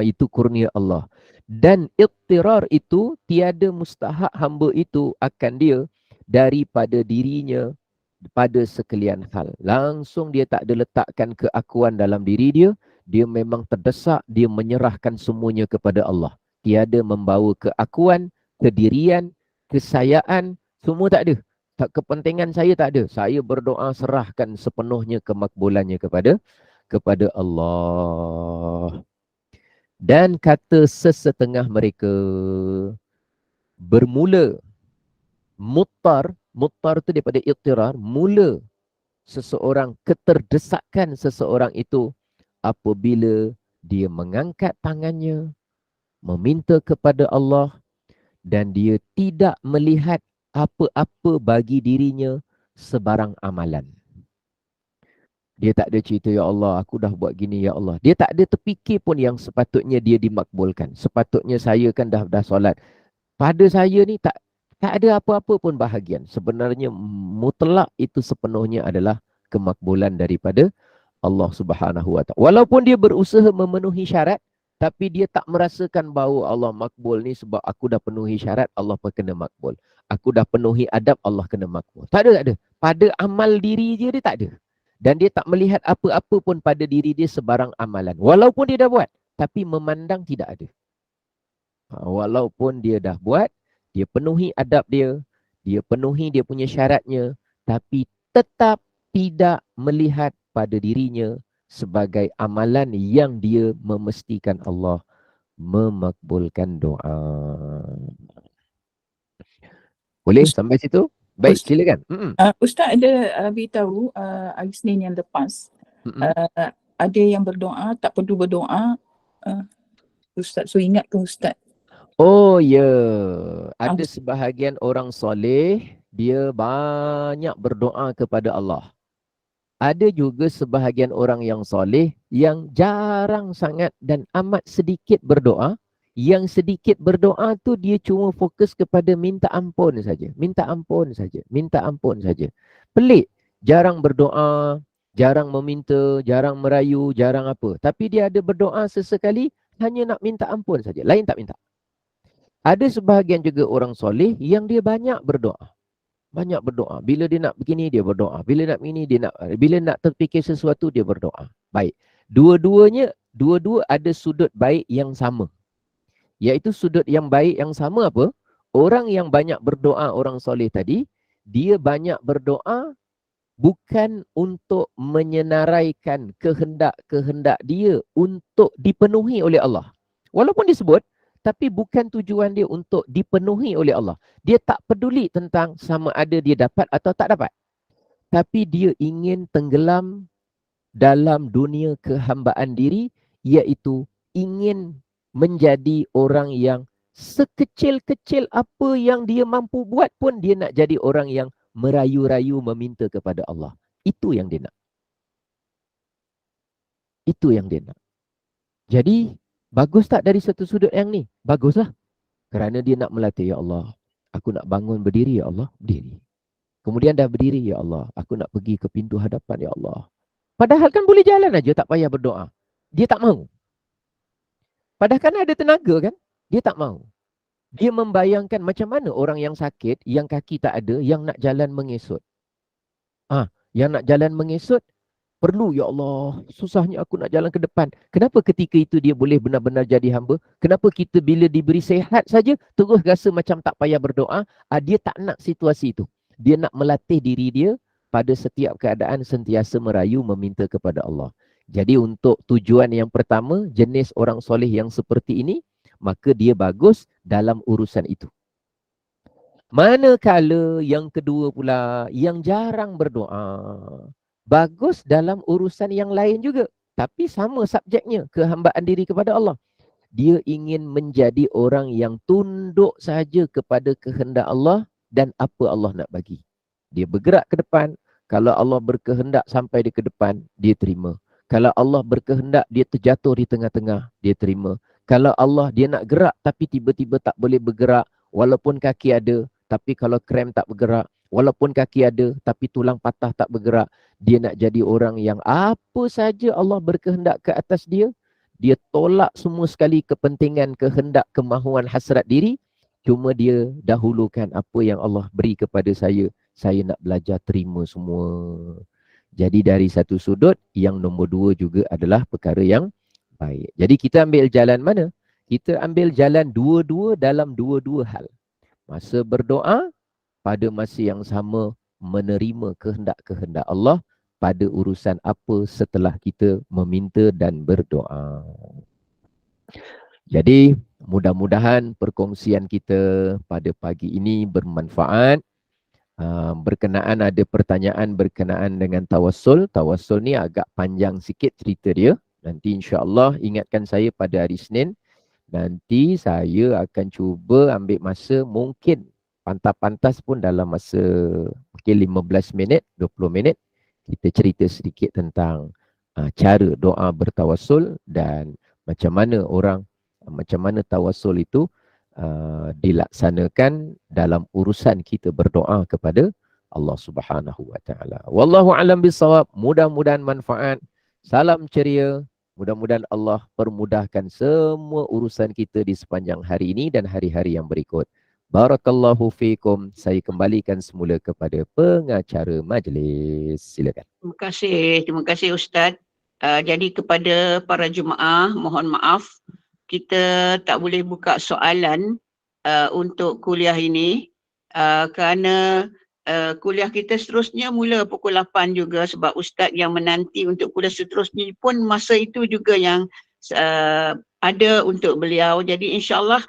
Itu kurnia Allah. Dan iqtirar itu tiada mustahak hamba itu akan dia daripada dirinya pada sekalian hal. Langsung dia tak ada letakkan keakuan dalam diri dia. Dia memang terdesak, dia menyerahkan semuanya kepada Allah. Tiada membawa keakuan, kedirian, kesayaan, semua tak ada. Kepentingan saya tak ada. Saya berdoa serahkan sepenuhnya kemakbulannya kepada Allah. Dan kata sesetengah mereka, bermula muttar tu daripada iqtirar, mula seseorang, keterdesakan seseorang itu apabila dia mengangkat tangannya, meminta kepada Allah dan dia tidak melihat apa-apa bagi dirinya sebarang amalan. Dia tak ada cerita, ya Allah, aku dah buat gini, ya Allah. Dia tak ada terfikir pun yang sepatutnya dia dimakbulkan. Sepatutnya saya kan dah solat. Pada saya ni tak ada apa-apa pun bahagian. Sebenarnya mutlak itu sepenuhnya adalah kemakbulan daripada Allah Subhanahu Wa Taala. Walaupun dia berusaha memenuhi syarat, tapi dia tak merasakan bahawa Allah makbul ni sebab aku dah penuhi syarat, Allah pun kena makbul. Aku dah penuhi adab, Allah kena makbul. Tak ada. Pada amal diri dia tak ada. Dan dia tak melihat apa-apa pun pada diri dia sebarang amalan. Walaupun dia dah buat, tapi memandang tidak ada. Walaupun dia dah buat, dia penuhi adab dia, dia penuhi dia punya syaratnya, tapi tetap tidak melihat pada dirinya sebagai amalan yang dia memestikan Allah memakbulkan doa. Boleh sampai situ? Baik, silakan. Ustaz ada beritahu hari Senin yang lepas, ada yang berdoa tak perlu berdoa. Ustaz, so ingatkan Ustaz. Oh ya, ada sebahagian orang soleh, dia banyak berdoa kepada Allah. Ada juga sebahagian orang yang soleh yang jarang sangat dan amat sedikit berdoa. Yang sedikit berdoa tu dia cuma fokus kepada minta ampun saja. Minta ampun saja. Minta ampun saja. Pelik. Jarang berdoa, jarang meminta, jarang merayu, jarang apa. Tapi dia ada berdoa sesekali hanya nak minta ampun saja. Lain tak minta. Ada sebahagian juga orang soleh yang dia banyak berdoa. Banyak berdoa. Bila dia nak begini, dia berdoa. Bila nak begini, dia nak. Bila nak terfikir sesuatu, dia berdoa. Baik. Dua-dua ada sudut baik yang sama. Iaitu sudut yang baik yang sama apa? Orang yang banyak berdoa, orang soleh tadi, dia banyak berdoa bukan untuk menyenaraikan kehendak-kehendak dia untuk dipenuhi oleh Allah. Walaupun disebut, tapi bukan tujuan dia untuk dipenuhi oleh Allah. Dia tak peduli tentang sama ada dia dapat atau tak dapat. Tapi dia ingin tenggelam dalam dunia kehambaan diri, iaitu ingin menjadi orang yang sekecil-kecil apa yang dia mampu buat pun dia nak jadi orang yang merayu-rayu meminta kepada Allah. Itu yang dia nak. Itu yang dia nak. Jadi, bagus tak dari satu sudut yang ni? Baguslah. Kerana dia nak melatih, ya Allah, aku nak bangun berdiri, ya Allah, berdiri. Kemudian dah berdiri, ya Allah, aku nak pergi ke pintu hadapan, ya Allah. Padahal kan boleh jalan aja, tak payah berdoa. Dia tak mahu. Padahal kan ada tenaga kan? Dia tak mahu. Dia membayangkan macam mana orang yang sakit, yang kaki tak ada, yang nak jalan mengesot. Yang nak jalan mengesot, perlu, ya Allah, susahnya aku nak jalan ke depan. Kenapa ketika itu dia boleh benar-benar jadi hamba? Kenapa kita bila diberi sehat saja, terus rasa macam tak payah berdoa? Dia tak nak situasi itu. Dia nak melatih diri dia pada setiap keadaan sentiasa merayu meminta kepada Allah. Jadi untuk tujuan yang pertama, jenis orang soleh yang seperti ini, maka dia bagus dalam urusan itu. Manakala yang kedua pula, yang jarang berdoa, bagus dalam urusan yang lain juga. Tapi sama subjeknya, kehambaan diri kepada Allah. Dia ingin menjadi orang yang tunduk saja kepada kehendak Allah dan apa Allah nak bagi. Dia bergerak ke depan. Kalau Allah berkehendak sampai dia ke depan, dia terima. Kalau Allah berkehendak dia terjatuh di tengah-tengah, dia terima. Kalau Allah dia nak gerak tapi tiba-tiba tak boleh bergerak, walaupun kaki ada, tapi kalau krem tak bergerak, walaupun kaki ada tapi tulang patah tak bergerak, dia nak jadi orang yang apa saja Allah berkehendak ke atas dia, dia tolak semua sekali kepentingan, kehendak, kemahuan, hasrat diri, cuma dia dahulukan apa yang Allah beri kepada saya nak belajar terima semua. Jadi dari satu sudut, yang nombor dua juga adalah perkara yang baik. Jadi kita ambil jalan mana? Kita ambil jalan dua-dua dalam dua-dua hal. Masa berdoa, pada masa yang sama menerima kehendak-kehendak Allah pada urusan apa setelah kita meminta dan berdoa. Jadi mudah-mudahan perkongsian kita pada pagi ini bermanfaat. Berkenaan ada pertanyaan berkenaan dengan tawassul. Tawassul ni agak panjang sikit cerita dia. Nanti insya-Allah ingatkan saya pada hari Isnin. Nanti saya akan cuba ambil masa mungkin pantas-pantas pun dalam masa mungkin 15 minit, 20 minit. Kita cerita sedikit tentang cara doa bertawassul dan macam mana tawassul itu dilaksanakan dalam urusan kita berdoa kepada Allah Subhanahu wa taala. Wallahu a'lam bissawab. Mudah-mudahan manfaat. Salam ceria. Mudah-mudahan Allah permudahkan semua urusan kita di sepanjang hari ini dan hari-hari yang berikut. Barakallahu fiikum. Saya kembalikan semula kepada pengacara majlis. Silakan. Terima kasih Ustaz. Jadi kepada para jemaah, mohon maaf kita tak boleh buka soalan untuk kuliah ini kerana kuliah kita seterusnya mula pukul 8 juga sebab Ustaz yang menanti untuk kuliah seterusnya pun masa itu juga yang ada untuk beliau. Jadi insyaAllah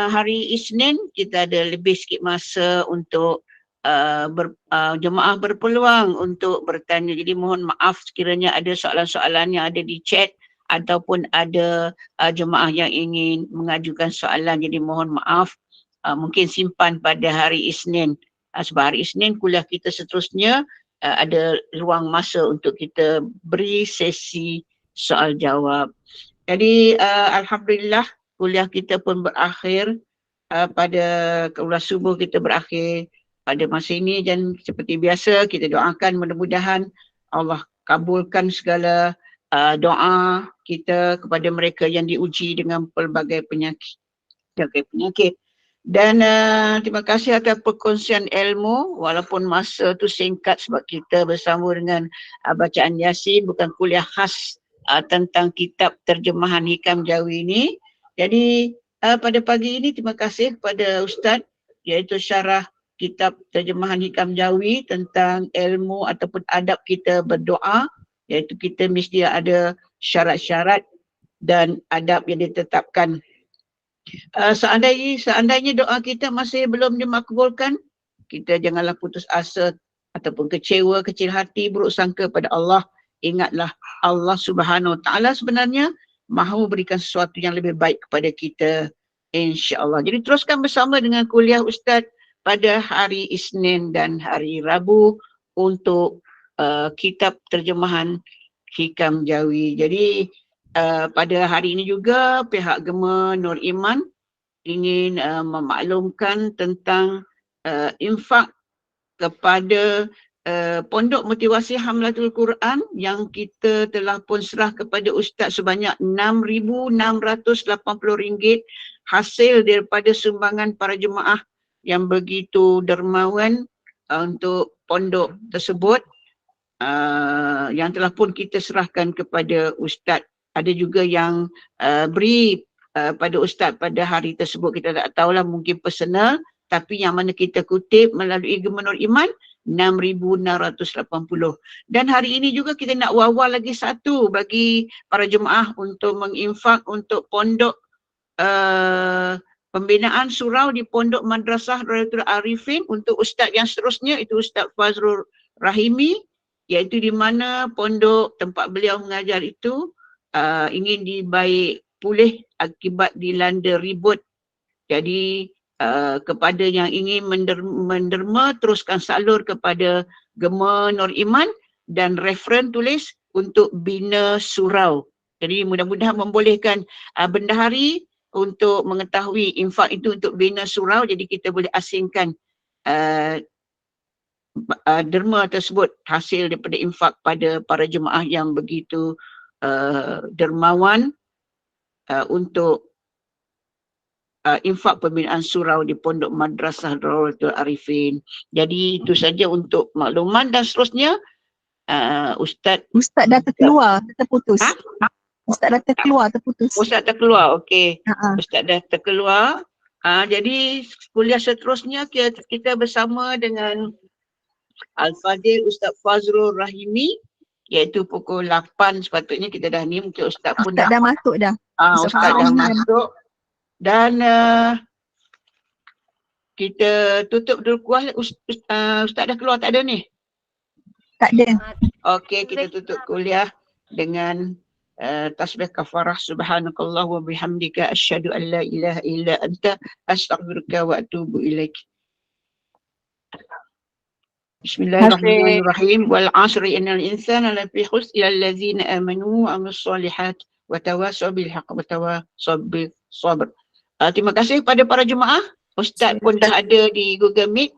hari Isnin kita ada lebih sikit masa untuk jemaah berpeluang untuk bertanya. Jadi mohon maaf sekiranya ada soalan-soalan yang ada di chat ataupun ada jemaah yang ingin mengajukan soalan, jadi mohon maaf, mungkin simpan pada hari Isnin. Sebab hari Isnin kuliah kita seterusnya ada ruang masa untuk kita beri sesi soal jawab. Jadi alhamdulillah kuliah kita pun berakhir pada kuliah subuh kita berakhir pada masa ini, dan seperti biasa kita doakan mudah-mudahan Allah kabulkan segala doa kita kepada mereka yang diuji dengan pelbagai penyakit. Dan terima kasih atas perkongsian ilmu, walaupun masa tu singkat sebab kita bersama dengan bacaan Yasin, bukan kuliah khas tentang kitab terjemahan Hikam Jawi ini. Jadi pada pagi ini terima kasih kepada Ustaz, iaitu syarah kitab terjemahan Hikam Jawi tentang ilmu ataupun adab kita berdoa, iaitu kita mesti ada syarat-syarat dan adab yang ditetapkan. Seandainya doa kita masih belum dimakbulkan, kita janganlah putus asa ataupun kecewa, kecil hati, buruk sangka pada Allah. Ingatlah Allah Subhanahu Wa Taala sebenarnya mahu berikan sesuatu yang lebih baik kepada kita, insya-Allah. Jadi teruskan bersama dengan kuliah Ustaz pada hari Isnin dan hari Rabu untuk kitab terjemahan Hikam Jawi. Jadi pada hari ini juga pihak Gema Nur Iman ingin memaklumkan tentang infak kepada Pondok Motivasi Hamlatul Quran yang kita telah pun serah kepada Ustaz sebanyak RM6,680 hasil daripada sumbangan para jemaah yang begitu dermawan untuk pondok tersebut, yang telah pun kita serahkan kepada Ustaz. Ada juga yang beri pada Ustaz pada hari tersebut, kita tak tahulah, mungkin personal, tapi yang mana kita kutip melalui Gema Nur Iman RM6,680. Dan hari ini juga kita nak wawal lagi satu bagi para jemaah untuk menginfak untuk pondok pembinaan surau di Pondok Madrasah Rayatul Arifin untuk Ustaz yang seterusnya, itu Ustaz Fazrul Rahimi, iaitu di mana pondok tempat beliau mengajar itu ingin dibaik pulih akibat dilanda ribut. Jadi kepada yang ingin menderma, teruskan salur kepada Gema Nur Iman dan referen tulis untuk bina surau. Jadi mudah-mudahan membolehkan bendahari untuk mengetahui infak itu untuk bina surau, jadi kita boleh asingkan derma tersebut hasil daripada infak pada para jemaah yang begitu dermawan untuk infak pembinaan surau di Pondok Madrasah Rayatul Arifin. Jadi itu saja untuk makluman, dan seterusnya Ustaz dah terkeluar, terputus. Ustaz dah terkeluar, terputus. Ustaz terkeluar, okey. Ustaz dah terkeluar. Jadi kuliah seterusnya kita bersama dengan Al-Fadil Ustaz Fazrul Rahimi, iaitu pukul 8 sepatutnya kita dah ni, mungkin Ustaz pun Ustaz dah masuk dah. Ustaz dah masuk. Dan kita tutup dulu kuliah. Ustaz dah keluar tak ada ni? Tak ada. Okey, kita tutup kuliah dengan tasbih kafarah. Subhanakallah wa bihamdika asyhadu an la ilaha illa anta astaghfiruka wa atubu ilaik. Bismillahirrahmanirrahim. Wal 'asri innal insana lafi khusr illa allazina amanu wa 'amilus solihat wa tawassaw bil haqq wa tawassaw bis sabr. Terima kasih kepada para jemaah. Ustaz pun dah ada di Google Meet.